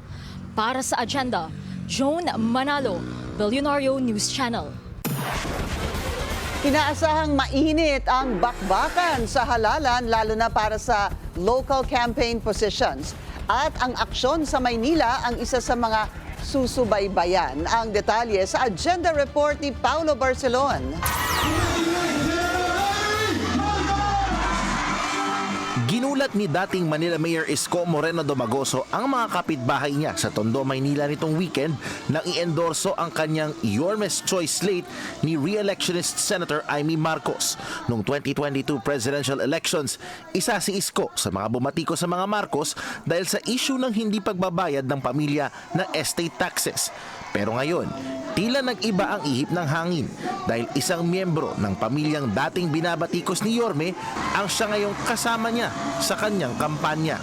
Para sa Agenda, Joan Manalo, Billionario News Channel. Inaasahang mainit ang bakbakan sa halalan lalo na para sa local campaign positions. At ang aksyon sa Maynila ang isa sa mga susubaybayan. Ang detalye sa Agenda Report ni Paulo Barcelon. Ginulat ni dating Manila Mayor Isko Moreno Domagoso ang mga kapitbahay niya sa Tondo, Maynila nitong weekend nang i-endorso ang kanyang Yorme's Choice slate ni re-electionist Senator Amy Marcos. Noong 2022 presidential elections, isa si Isko sa mga bumatiko sa mga Marcos dahil sa issue ng hindi pagbabayad ng pamilya ng estate taxes. Pero ngayon, tila nag-iba ang ihip ng hangin dahil isang miyembro ng pamilyang dating binabatikos ni Yorme ang siya ngayong kasama niya sa kanyang kampanya.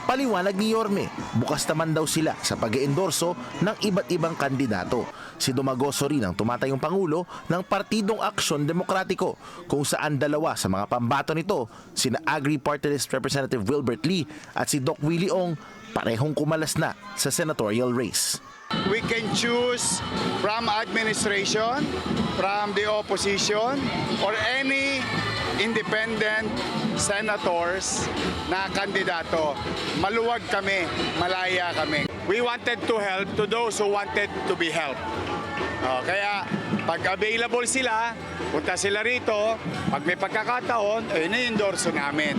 Paliwanag ni Yorme, bukas naman daw sila sa pag-iendorso ng iba't ibang kandidato. Si Domagoso rin ang tumatayong pangulo ng Partidong Aksyon Demokratiko, kung saan dalawa sa mga pambato nito, sina Agri Party List Representative Wilbert Lee at si Doc Willie Ong, parehong kumalas na sa senatorial race. We can choose from administration, from the opposition, or any independent senators na kandidato. Maluwag kami, malaya kami. We wanted to help to those who wanted to be helped. Kaya pag available sila, punta sila rito, pag may pagkakataon, na-endorso namin.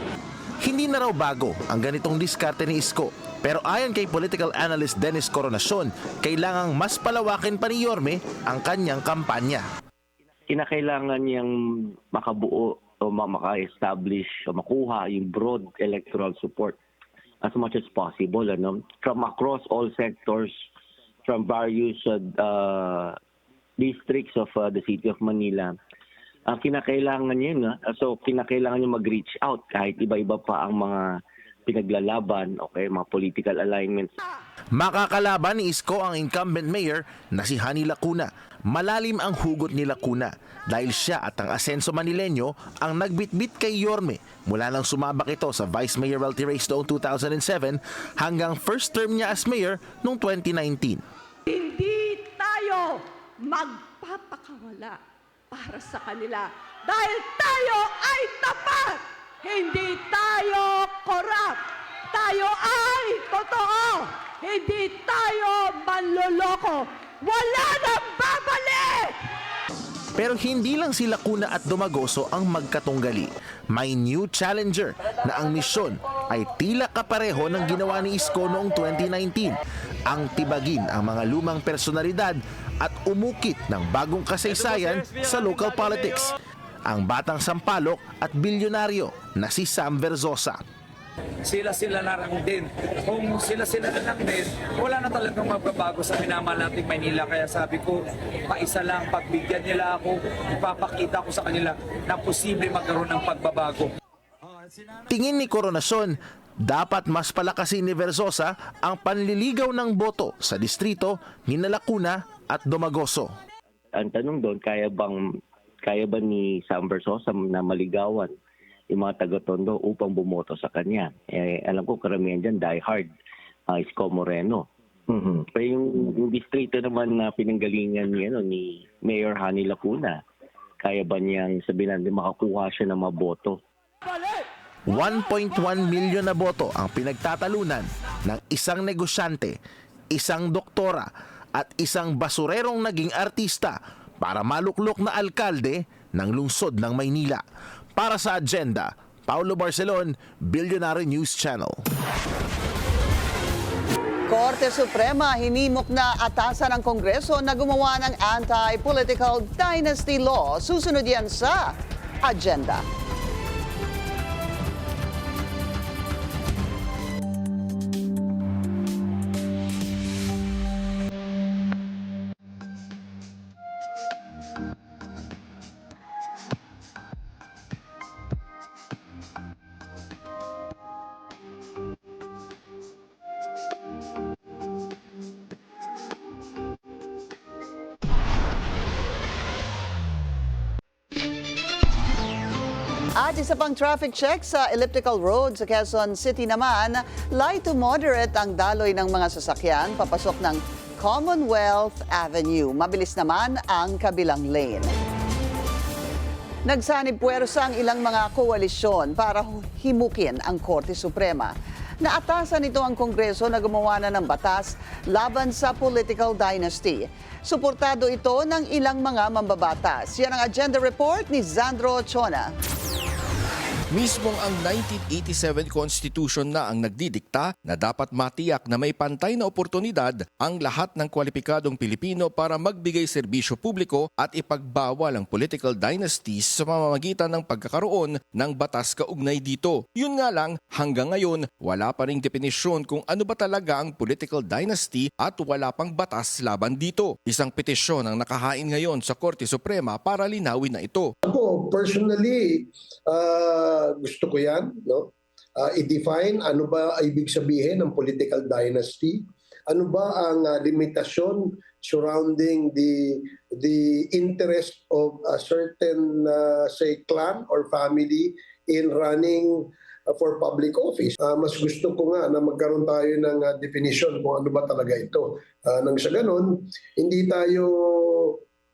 Hindi na raw bago ang ganitong diskarte ni Isko. Pero ayon kay political analyst Dennis Coronacion, kailangang mas palawakin pa ni Yorme ang kanyang kampanya. Kinakailangan niyang makabuo o maka-establish o makuha yung broad electoral support as much as possible from across all sectors, from various districts of the city of Manila. Kinakailangan niya kinakailangan niya mag-reach out kahit iba-iba pa ang mga pinaglalaban, mga political alignments. Makakalaban ni Isko ang incumbent mayor na si Hani Lacuna. Malalim ang hugot ni Lacuna dahil siya at ang Asenso Manileño ang nagbitbit kay Yorme mula nang sumabak ito sa vice mayoralty race noong 2007 hanggang first term niya as mayor noong 2019. Hindi tayo magpapakawala para sa kanila dahil tayo ay tapat. Hindi tayo corrupt. Tayo ay totoo. Hindi tayo manloloko. Wala nang babalik! Pero hindi lang si Lacuna at Dumagoso ang magkatunggali. May new challenger na ang misyon ay tila kapareho ng ginawa ni Isko noong 2019. Ang tibagin ang mga lumang personalidad at umukit ng bagong kasaysayan sa local politics. Ang batang sampalok at bilyonaryo na si Sam Verzosa. Sila na lang din. Kung sila na lang din, wala na talagang magbabago sa minamahal nating Maynila. Kaya sabi ko, paisa lang, pagbigyan nila ako, ipapakita ko sa kanila na posible magkaroon ng pagbabago. Tingin ni Coronacion, dapat mas palakasin ni Verzosa ang panliligaw ng boto sa distrito ni Lacuna at Dumagoso. Ang tanong doon, kaya ba ni Sam Verzosa na maligawan yung mga taga-Tondo upang bumoto sa kanya? Alam ko karamihan dyan, die hard, Isko Moreno. Pero yung distrito naman na pinanggalingan ni Mayor Hani Lacuna, kaya ba niyang sabihin natin makakuha siya ng mga boto? 1.1 milyon na boto ang pinagtatalunan ng isang negosyante, isang doktora at isang basurerong naging artista para maluklok na alkalde ng lungsod ng Maynila. Para sa Agenda, Paulo Barcelon, Billionaire News Channel. Korte Suprema hinimok na atasan ng Kongreso na gumawa ng anti-political dynasty law. Susunod yan sa Agenda. At isa pang traffic check sa elliptical road sa Quezon City naman, light to moderate ang daloy ng mga sasakyan papasok ng Commonwealth Avenue. Mabilis naman ang kabilang lane. Nagsanib puwersa ang ilang mga koalisyon para himukin ang Korte Suprema. Naatasan ito ang Kongreso na gumawa na ng batas laban sa political dynasty. Suportado ito ng ilang mga mambabatas. Yan ang Agenda Report ni Zandro Chona. Mismong ang 1987 Constitution na ang nagdidikta na dapat matiyak na may pantay na oportunidad ang lahat ng kwalipikadong Pilipino para magbigay serbisyo publiko at ipagbawal ang political dynasties sa pamamagitan ng pagkakaroon ng batas kaugnay dito. Yun nga lang, hanggang ngayon, wala pa ring definisyon kung ano ba talaga ang political dynasty at wala pang batas laban dito. Isang petisyon ang nakahain ngayon sa Korte Suprema para linawin na ito. Ako, personally, gusto ko yan, no? I-define ano ba ibig sabihin ng political dynasty, ano ba ang limitasyon surrounding the interest of a certain say clan or family in running for public office. Mas gusto ko nga na magkaroon tayo ng definition kung ano ba talaga ito. Nang sa ganun, hindi tayo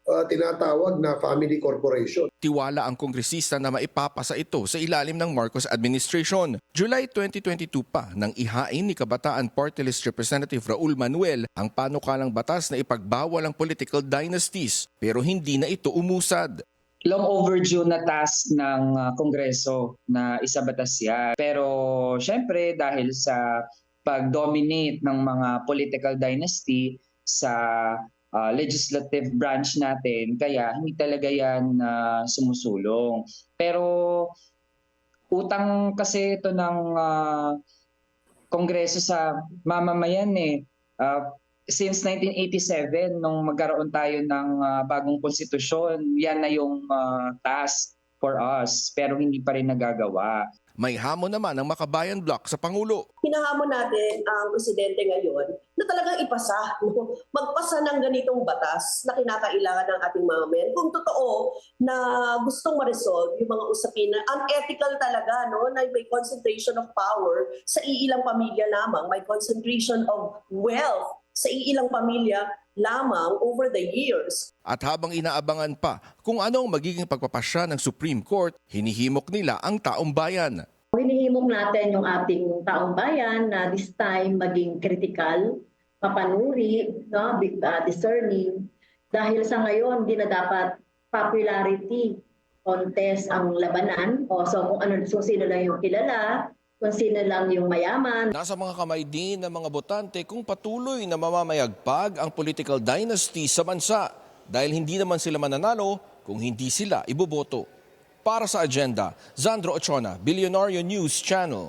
tinatawag na family corporation. Tiwala ang kongresista na maipapasa ito sa ilalim ng Marcos administration. July 2022 pa nang ihain ni Kabataan Party List Representative Raul Manuel ang panukalang batas na ipagbawal ang political dynasties, pero hindi na ito umusad. Long overdue na task ng Kongreso na isabatas yan. Pero syempre dahil sa pag-dominate ng mga political dynasty sa legislative branch natin, kaya hindi talaga yan sumusulong. Pero utang kasi ito ng Kongreso sa mamamayan eh. Since 1987, nung magkaroon tayo ng bagong konstitusyon, yan na yung task for us, pero hindi pa rin nagagawa. May hamon naman ang Makabayan Bloc sa Pangulo. Hinahamon natin ang presidente ngayon na talagang ipasa, no? Magpasa ng ganitong batas na kinakailangan ng ating mamamayan. Kung totoo na gustong ma-resolve yung mga usapin na unethical talaga, no? Na may concentration of power sa iilang pamilya lamang, may concentration of wealth sa iilang pamilya lamang over the years. At habang inaabangan pa kung anong magiging pagpapasya ng Supreme Court, hinihimok nila ang taong bayan. Hinihimok natin yung ating taong bayan na this time maging critical, mapanuri, no? Discerning. Dahil sa ngayon, hindi na dapat popularity contest ang labanan. So kung sino lang yung kilala, kung sino lang yung mayaman. Nasa mga kamay din ng mga botante kung patuloy na mamamayagpag ang political dynasty sa bansa dahil hindi naman sila mananalo kung hindi sila iboboto. Para sa Agenda, Zandro Ochona, Billionario News Channel.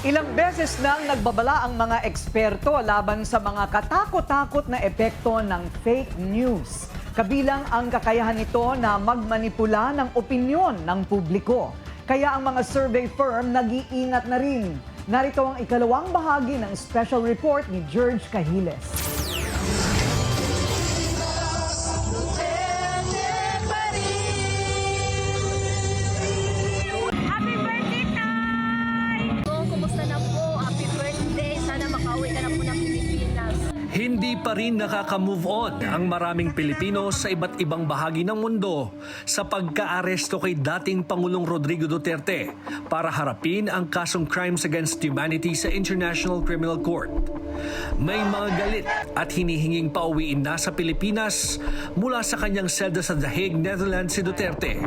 Ilang beses nang nagbabala ang mga eksperto laban sa mga katakot-takot na epekto ng fake news. Kabilang ang kakayahan nito na magmanipula ng opinyon ng publiko. Kaya ang mga survey firm nag-iingat na rin. Narito ang ikalawang bahagi ng special report ni George Cahiles. Happy birthday, Tay! Kumusta na po? Happy birthday. Sana makauwi ka na po ng Pilipinas. Hindi pa rin nakaka-move on ang maraming Pilipino sa iba't ibang bahagi ng mundo sa pagka-aresto kay dating Pangulong Rodrigo Duterte para harapin ang kasong crimes against humanity sa International Criminal Court. May mga galit at hinihinging pauwiin na sa Pilipinas mula sa kanyang selda sa The Hague, Netherlands si Duterte.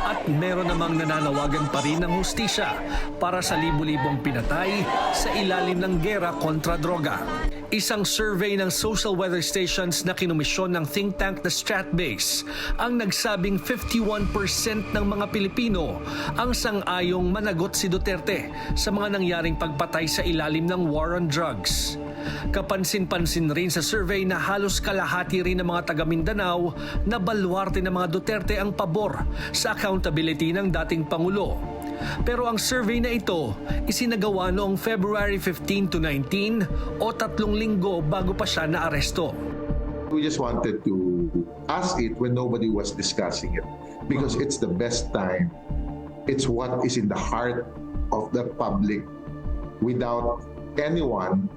At meron namang nananawagan pa rin ng hustisya para sa libu-libong pinatay sa ilalim ng gera kontra droga. Isang survey ng social weather stations na kinomisyon ng think tank na Stratbase ang nagsabing 51% ng mga Pilipino ang sang-ayong managot si Duterte sa mga nangyaring pagpatay sa ilalim ng war on drugs. Kapansin-pansin rin sa survey na halos kalahati rin ng mga taga Mindanao na baluarte ng mga Duterte ang pabor sa accountability ng dating Pangulo. Pero ang survey na ito isinagawa noong February 15 to 19 o 3 linggo bago pa siya naaresto. We just wanted to ask it when nobody was discussing it because it's the best time. It's what is in the heart of the public without anyone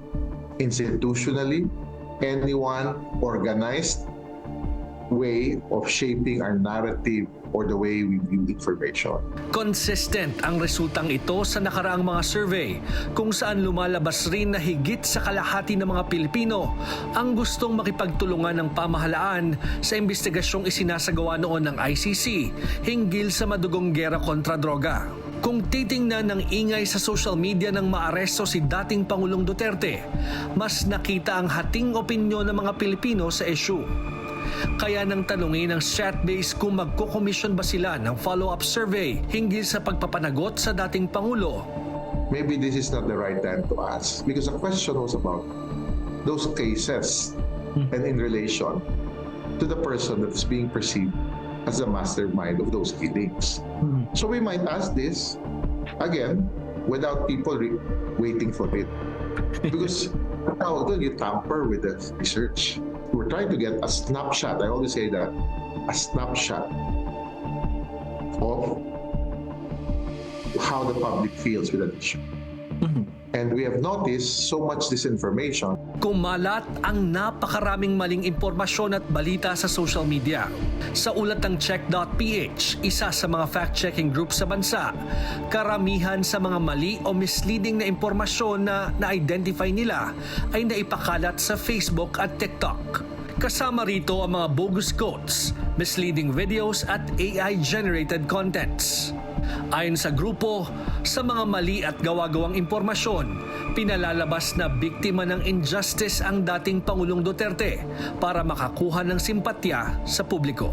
institutionally, anyone organized way of shaping our narrative or the way we view information. Consistent ang resultang ito sa nakaraang mga survey kung saan lumalabas rin na higit sa kalahati ng mga Pilipino ang gustong makipagtulungan ng pamahalaan sa investigasyong isinasagawa noon ng ICC hinggil sa madugong gera kontra droga. Kung titingnan ng ingay sa social media ng maaresto si dating Pangulong Duterte, mas nakita ang hating opinyon ng mga Pilipino sa issue. Kaya nang tanungin ng Stratbase kung magko-commission ba sila ng follow-up survey hinggil sa pagpapanagot sa dating Pangulo. Maybe this is not the right time to ask because the question was about those cases and in relation to the person that is being perceived as the mastermind of those killings. So we might ask this again without people waiting for it. Because you tamper with the research. We're trying to get a snapshot. I always say that, a snapshot of how the public feels with an issue. And we have noticed so much disinformation. Kumalat ang napakaraming maling impormasyon at balita sa social media. Sa ulat ng Check.ph, isa sa mga fact-checking group sa bansa, karamihan sa mga mali o misleading na impormasyon na na-identify nila ay naipakalat sa Facebook at TikTok. Kasama rito ang mga bogus quotes, misleading videos at AI-generated contents. Ayon sa grupo, sa mga mali at gawa-gawang impormasyon, pinalalabas na biktima ng injustice ang dating Pangulong Duterte para makakuha ng simpatya sa publiko.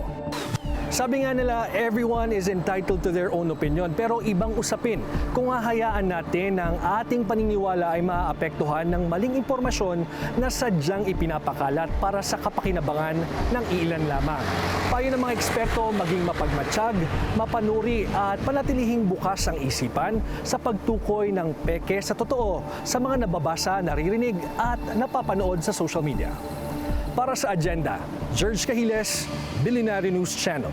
Sabi nga nila, everyone is entitled to their own opinion, pero ibang usapin kung hahayaan natin na ang ating paniniwala ay maaapektuhan ng maling impormasyon na sadyang ipinapakalat para sa kapakinabangan ng ilan lamang. Payo ng mga eksperto maging mapagmatsyag, mapanuri at panatilihing bukas ang isipan sa pagtukoy ng peke sa totoo sa mga nababasa, naririnig at napapanood sa social media. Para sa Agenda, George Cahiles, Billionaire News Channel.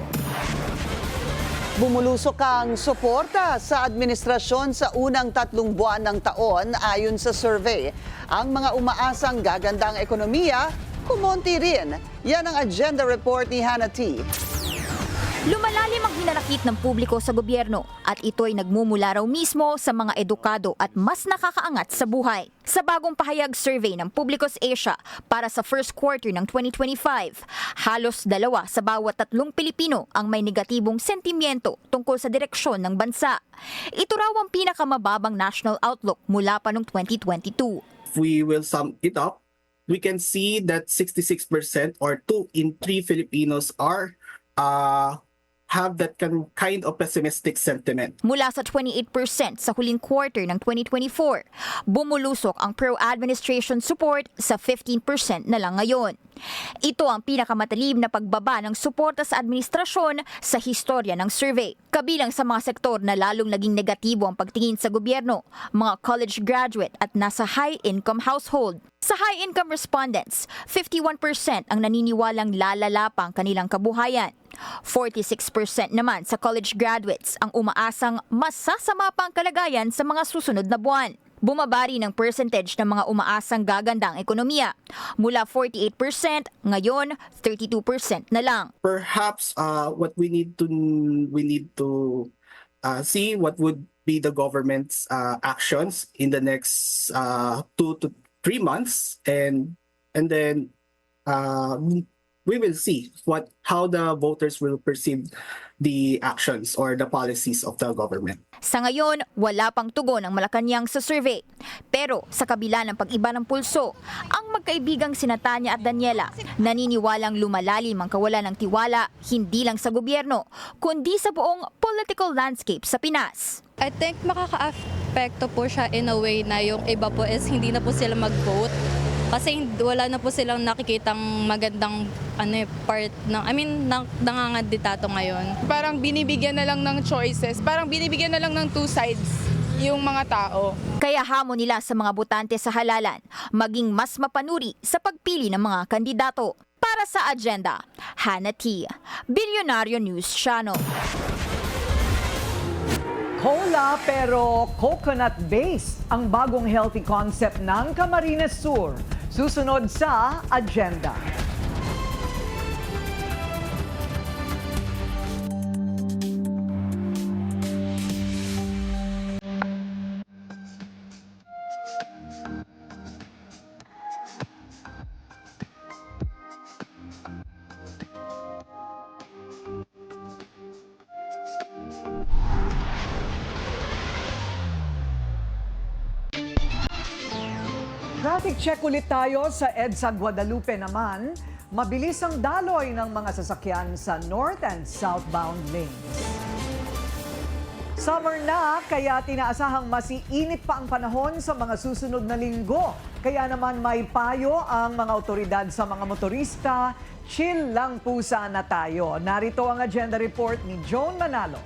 Bumulusok ang suporta sa administrasyon sa unang 3 buwan ng taon ayon sa survey. Ang mga umaasang gaganda ang ekonomiya, kumonti rin. Yan ang Agenda Report ni Hannah T. Lumalalim ang hinanakit ng publiko sa gobyerno at ito'y nagmumula raw mismo sa mga edukado at mas nakakaangat sa buhay. Sa bagong pahayag survey ng Publicus Asia para sa first quarter ng 2025, halos 2 sa bawat 3 Pilipino ang may negatibong sentimiento tungkol sa direksyon ng bansa. Ito raw ang pinakamababang national outlook mula pa noong 2022. If we will sum it up, we can see that 66% or 2 in 3 Filipinos are have that kind of pessimistic sentiment. Mula sa 28% sa huling quarter ng 2024, bumulusok ang pro-administration support sa 15% na lang ngayon. Ito ang pinakamatalim na pagbaba ng suporta sa administrasyon sa historya ng survey. Kabilang sa mga sektor na lalong naging negatibo ang pagtingin sa gobyerno, mga college graduate at nasa high-income household. Sa high-income respondents, 51% ang naniniwalang lalala pa ang kanilang kabuhayan. 46% naman sa college graduates ang umaasang mas sasama pa ang kalagayan sa mga susunod na buwan. Bumabari ng percentage ng mga umaasang gaganda ang ekonomiya. Mula 48%, ngayon 32% na lang. Perhaps what we need to see what would be the government's actions in the next 2 to 3 months, and then we will see how the voters will perceive the actions or the policies of the government. Sa ngayon, wala pang tugon ang Malacanang sa survey. Pero sa kabila ng pag-iba ng pulso, ang magkaibigang sina Tanya at Daniela naniniwalang lumalalim ang kawalan ng tiwala hindi lang sa gobyerno, kundi sa buong political landscape sa Pinas. I think makaka-apekto po siya in a way na yung iba po is hindi na po sila mag-vote. Kasi wala na po silang nakikitang magandang part ng, nanganganditato ngayon. Parang binibigyan na lang ng choices, parang binibigyan na lang ng 2 sides yung mga tao. Kaya hamon nila sa mga botante sa halalan, maging mas mapanuri sa pagpili ng mga kandidato. Para sa Agenda, Hannah T. Billionaire News Channel. Cola pero coconut-based ang bagong healthy concept ng Camarines Sur. Susunod sa Agenda. Traffic check ulit tayo sa EDSA Guadalupe naman. Mabilis ang daloy ng mga sasakyan sa north and southbound lanes. Summer na, kaya tinaasahang masiinit pa ang panahon sa mga susunod na linggo. Kaya naman may payo ang mga otoridad sa mga motorista. Chill lang po sana tayo. Narito ang Agenda Report ni Joan Manalo.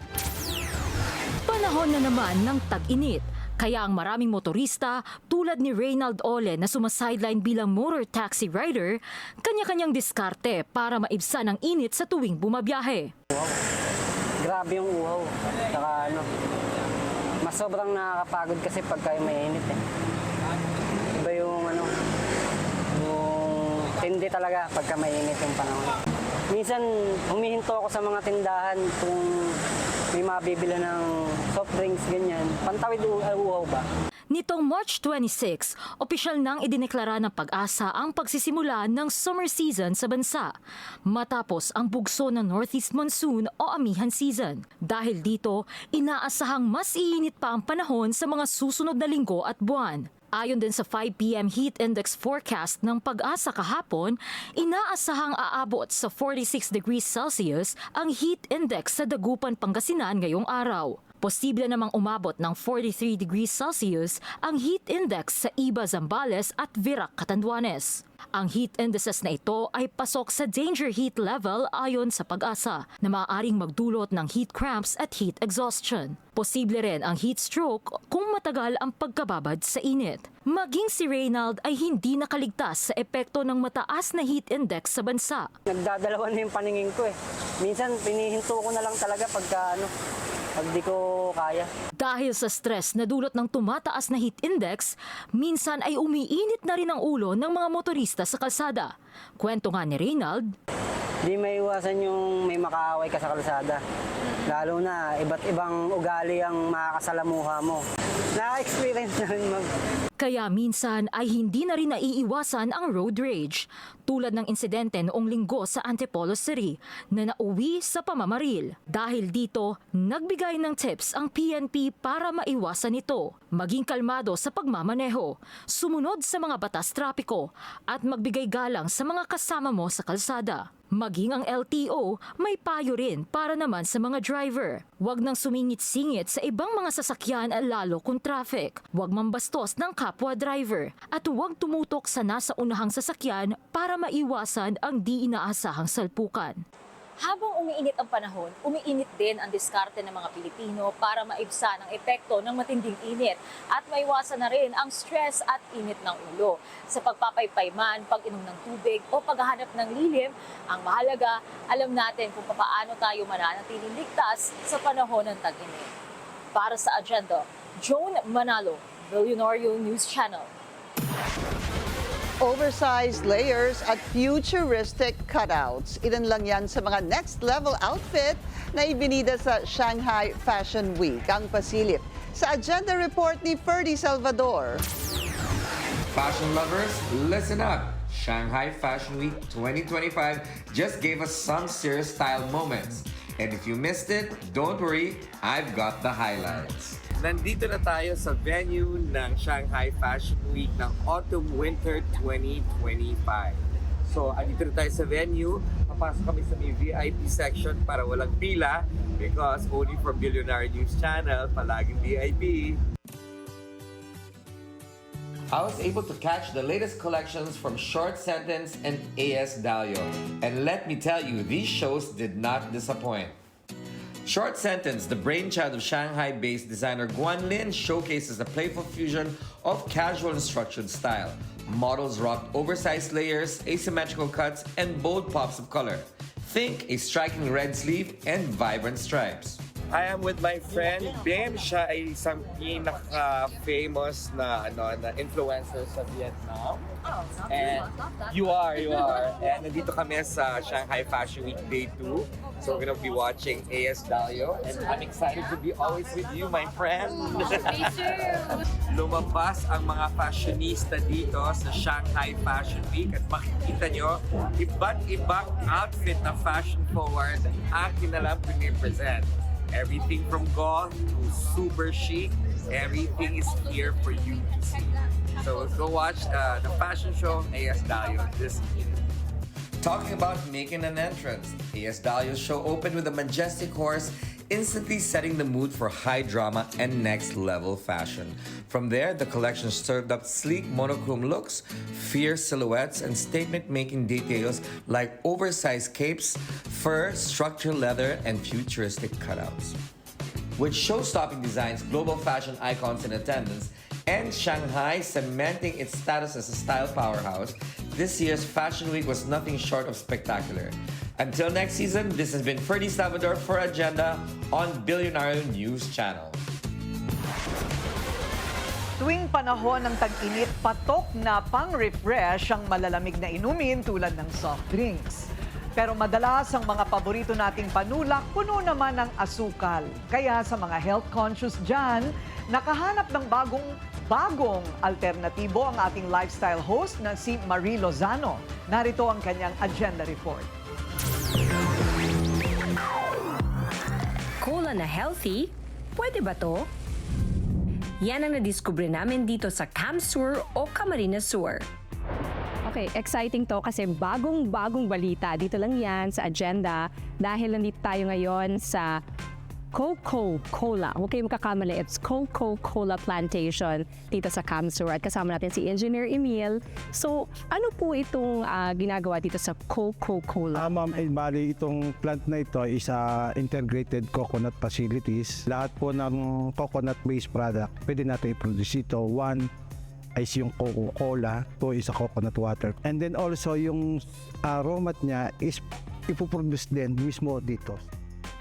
Panahon na naman ng tag-init. Kaya ang maraming motorista tulad ni Reynald Ole na sumasideline bilang motor taxi rider, kanya-kanyang diskarte para maibsan ang init sa tuwing bumabiyahe. Grabe yung uhaw. Saka mas sobrang nakakapagod kasi pagka may init eh. Iba yung yung tindi talaga pagka may init yung panahon. Minsan humihinto ako sa mga tindahan kung may mabibili ng soft drinks, ganyan. Pantawid uhaw ba? Nitong March 26, opisyal nang idineklara ng Pag-asa ang pagsisimula ng summer season sa bansa matapos ang bugso ng Northeast Monsoon o amihan season. Dahil dito, inaasahang mas iinit pa ang panahon sa mga susunod na linggo at buwan. Ayon din sa 5 p.m. heat index forecast ng Pag-asa kahapon, inaasahang aabot sa 46 degrees Celsius ang heat index sa Dagupan, Pangasinan ngayong araw. Posible namang umabot ng 43 degrees Celsius ang heat index sa Iba, Zambales at Virac, Catanduanes. Ang heat indices na ito ay pasok sa danger heat level ayon sa Pag-asa na maaaring magdulot ng heat cramps at heat exhaustion. Posible rin ang heat stroke kung matagal ang pagkababad sa init. Maging si Reynald ay hindi nakaligtas sa epekto ng mataas na heat index sa bansa. Nagdadalawan na yung paningin ko eh. Minsan pinihinto ko na lang talaga pag di ko kaya. Dahil sa stress na dulot ng tumataas na heat index, minsan ay umiinit na rin ang ulo ng mga motorista sa kalsada. Kwento nga ni Reynald, Di may iwasan yung may makaaway ka sa kalsada. Lalo na iba't ibang ugali ang makakasalamuha mo. Na-experience na rin Kaya minsan ay hindi na rin naiiwasan ang road rage. Tulad ng insidente noong linggo sa Antipolo City na nauwi sa pamamaril. Dahil dito, nagbigay ng tips ang PNP para maiwasan ito. Maging kalmado sa pagmamaneho, sumunod sa mga batas trapiko at magbigay galang sa mga kasama mo sa kalsada. Maging ang LTO, may payo rin para naman sa mga driver. Huwag nang sumingit-singit sa ibang mga sasakyan lalo kung traffic. Huwag mambastos ng kapwa driver. At huwag tumutok sa nasa unahang sasakyan para maiwasan ang di inaasahang salpukan. Habang umiinit ang panahon, umiinit din ang diskarte ng mga Pilipino para maibsan ang epekto ng matinding init at maiwasan na rin ang stress at init ng ulo. Sa pagpapaypay man, pag-inom ng tubig o paghahanap ng lilim, ang mahalaga, alam natin kung paano tayo mananatiling ligtas sa panahon ng tag-init. Para sa Agenda, Joan Manalo, Billionario News Channel. Oversized layers at futuristic cutouts. Ilan lang yan sa mga next-level outfit na ibinida sa Shanghai Fashion Week. Ang pasilip sa Agenda Report ni Ferdy Salvador. Fashion lovers, listen up! Shanghai Fashion Week 2025 just gave us some serious style moments. And if you missed it, don't worry, I've got the highlights. Nandito na tayo sa venue ng Shanghai Fashion Week ng Autumn-Winter 2025. So, andito na tayo sa venue. Papasok kami sa may VIP section para walang pila because only for Billionaire News Channel, palaging VIP. I was able to catch the latest collections from Short Sentence and A.S. Dalio. And let me tell you, these shows did not disappoint. Short Sentence, the brainchild of Shanghai-based designer Guan Lin, showcases a playful fusion of casual and structured style. Models rocked oversized layers, asymmetrical cuts, and bold pops of color. Think a striking red sleeve and vibrant stripes. I am with my friend Bim. Siya ay isang pinaka-famous na influencer sa Vietnam. And you are. And nandito kami sa Shanghai Fashion Week Day 2. So we're gonna be watching A.S. Dalio. And I'm excited to be always with you, my friend. Me too! Lumabas ang mga fashionista dito sa Shanghai Fashion Week at makikita nyo, iba't ibang outfit na fashion forward ang kinalang pinipresent. Everything from goth to super chic, everything is here for you to see. So let's go watch the fashion show of A.S. Dalio this evening. Talking about making an entrance, A.S. Dalio's show opened with a majestic horse, instantly setting the mood for high drama and next-level fashion. From there, the collection served up sleek monochrome looks, fierce silhouettes, and statement-making details like oversized capes, fur, structured leather, and futuristic cutouts. With show-stopping designs, global fashion icons in attendance, and Shanghai cementing its status as a style powerhouse, this year's Fashion Week was nothing short of spectacular. Until next season, this has been Ferdy Salvador for Agenda on Billionaire News Channel. Tuwing panahon ng tag-init, patok na pang-refresh ang malalamig na inumin tulad ng soft drinks. Pero madalas ang mga paborito nating panulak, puno naman ng asukal. Kaya sa mga health conscious dyan, nakahanap ng bagong bagong alternatibo ang ating lifestyle host na si Marie Lozano. Narito ang kanyang agenda report. Cola na healthy? Pwede ba to? Yan ang nadiskubre namin dito sa CamSur o Camarines Sur. Okay, exciting to kasi bagong-bagong balita. Dito lang yan sa agenda dahil nandito tayo ngayon sa Coca-Cola. Huwag kayong makakamali. It's Coca-Cola Plantation dito sa CamSur. At kasama natin si Engineer Emil. So, ano po itong ginagawa dito sa Coca-Cola? Ma'am, bali itong plant na ito is integrated coconut facilities. Lahat po ng coconut-based product, pwede natin i-produce ito. One is yung Coca-Cola, two is a coconut water. And then also yung raw mat niya is ipoproduce din mismo dito.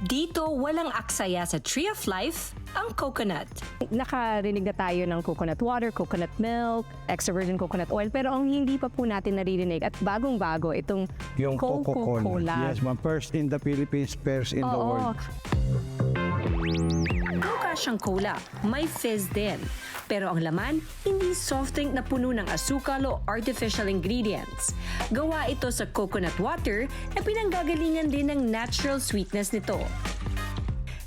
Dito, walang aksaya sa Tree of Life, ang coconut. Nakarinig na tayo ng coconut water, coconut milk, extra virgin coconut oil, pero ang hindi pa po natin naririnig at bagong-bago itong Yung Coca-Cola. Yes, ma'am. First in the Philippines, first in the world. Mukha siyang cola, may fizz din. Pero ang laman, hindi soft drink na puno ng asukal o artificial ingredients. Gawa ito sa coconut water na pinanggagalingan din ng natural sweetness nito.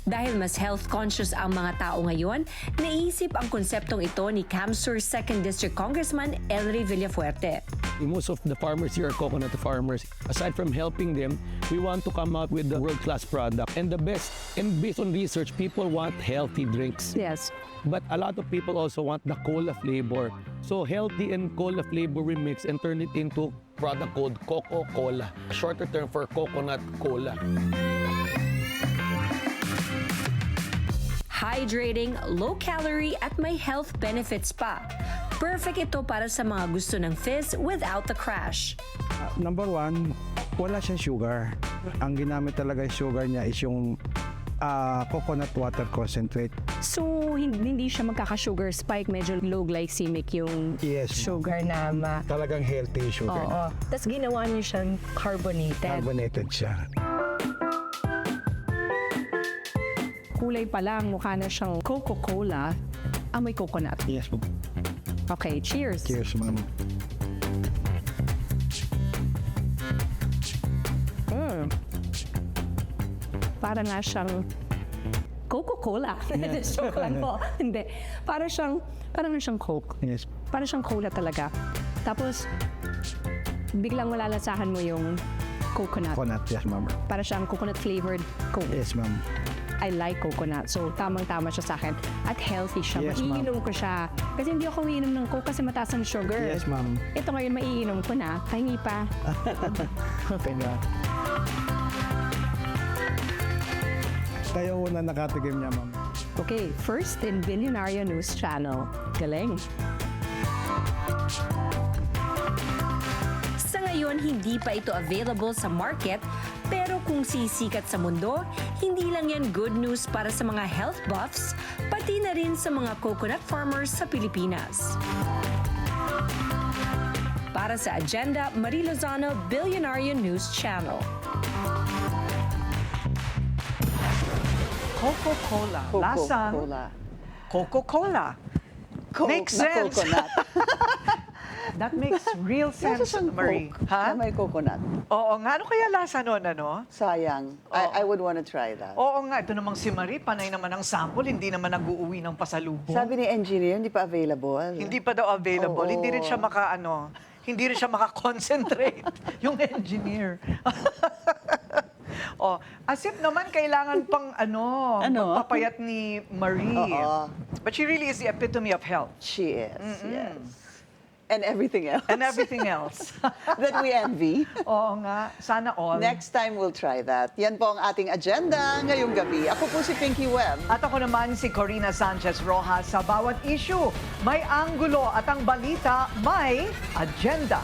Dahil mas health conscious ang mga tao ngayon, naisip ang konseptong ito ni CamSur 2nd District Congressman Ellery Villafuerte. Most of the farmers here are coconut farmers. Aside from helping them, we want to come out with the world-class product. And the best, and based on research, people want healthy drinks. Yes. But a lot of people also want the cola flavor. So healthy and cola flavor we mix and turn it into product called Coca-Cola. Shorter term for coconut cola. Hydrating, low-calorie at may health benefits pa. Perfect ito para sa mga gusto ng fizz without the crash. Number one, wala siyang sugar. Ang ginamit talaga yung sugar niya is yung coconut water concentrate. So, hindi siya magkaka-sugar spike. Medyo low glycemic yung sugar na Talagang healthy yung sugar. Oo. Tapos ginawa niyo siyang carbonated. Carbonated siya. Kulay pa lang, mukha na siyang Coca-Cola. Amoy coconut. Yes po. Okay, cheers. Cheers, ma'am. Para nga siyang Coca-Cola. Joke lang po. Hindi. Para nga siyang Coke. Yes. Para siyang cola talaga. Tapos, biglang malalasahan mo yung coconut. Coconut, yes, ma'am. Para siyang coconut flavored Coke. Yes, ma'am. I like coconut. So, tamang-tama siya sa akin. At healthy siya. Yes, ma'am. Maiinom ko siya. Kasi hindi ako umiinom ng Coke kasi mataas ang sugar. Yes, ma'am. Ito ngayon, maiinom ko na. Pahingi pa. Okay na. Tayo una nakatikim niya, ma'am. Okay, first in Billionaire News Channel. Galing. Sa ngayon, hindi pa ito available sa market, pero kung sisikat sa mundo, hindi lang yan good news para sa mga health buffs, pati na rin sa mga coconut farmers sa Pilipinas. Para sa Agenda, Marie Lozano, Billionaire News Channel. Coca-Cola. Lasang Coca-Cola. Makes sense. Coconut. That makes real sense, Marie. Ha? May coconut. Oo nga. Ano kaya lasa nun, ano? Sayang. I would want to try that. Oo nga. Ito namang si Marie, panay naman ang sample. Hindi naman nag-uuwi ng pasalubong. Sabi ni engineer, hindi pa available. Hindi pa daw available. Oo. Hindi rin siya hindi rin siya makakonsentrate yung engineer. Oh, as if naman kailangan pang magpapayat ni Marie. Oo. But she really is the epitome of health. She is, yes. And everything else. And everything else. That we envy. Oo nga. Sana all. Next time we'll try that. Yan po ang ating agenda ngayong gabi. Ako po si Pinky Webb. At ako naman si Corina Sanchez Rojas. Sa bawat issue, may anggulo at ang balita may agenda.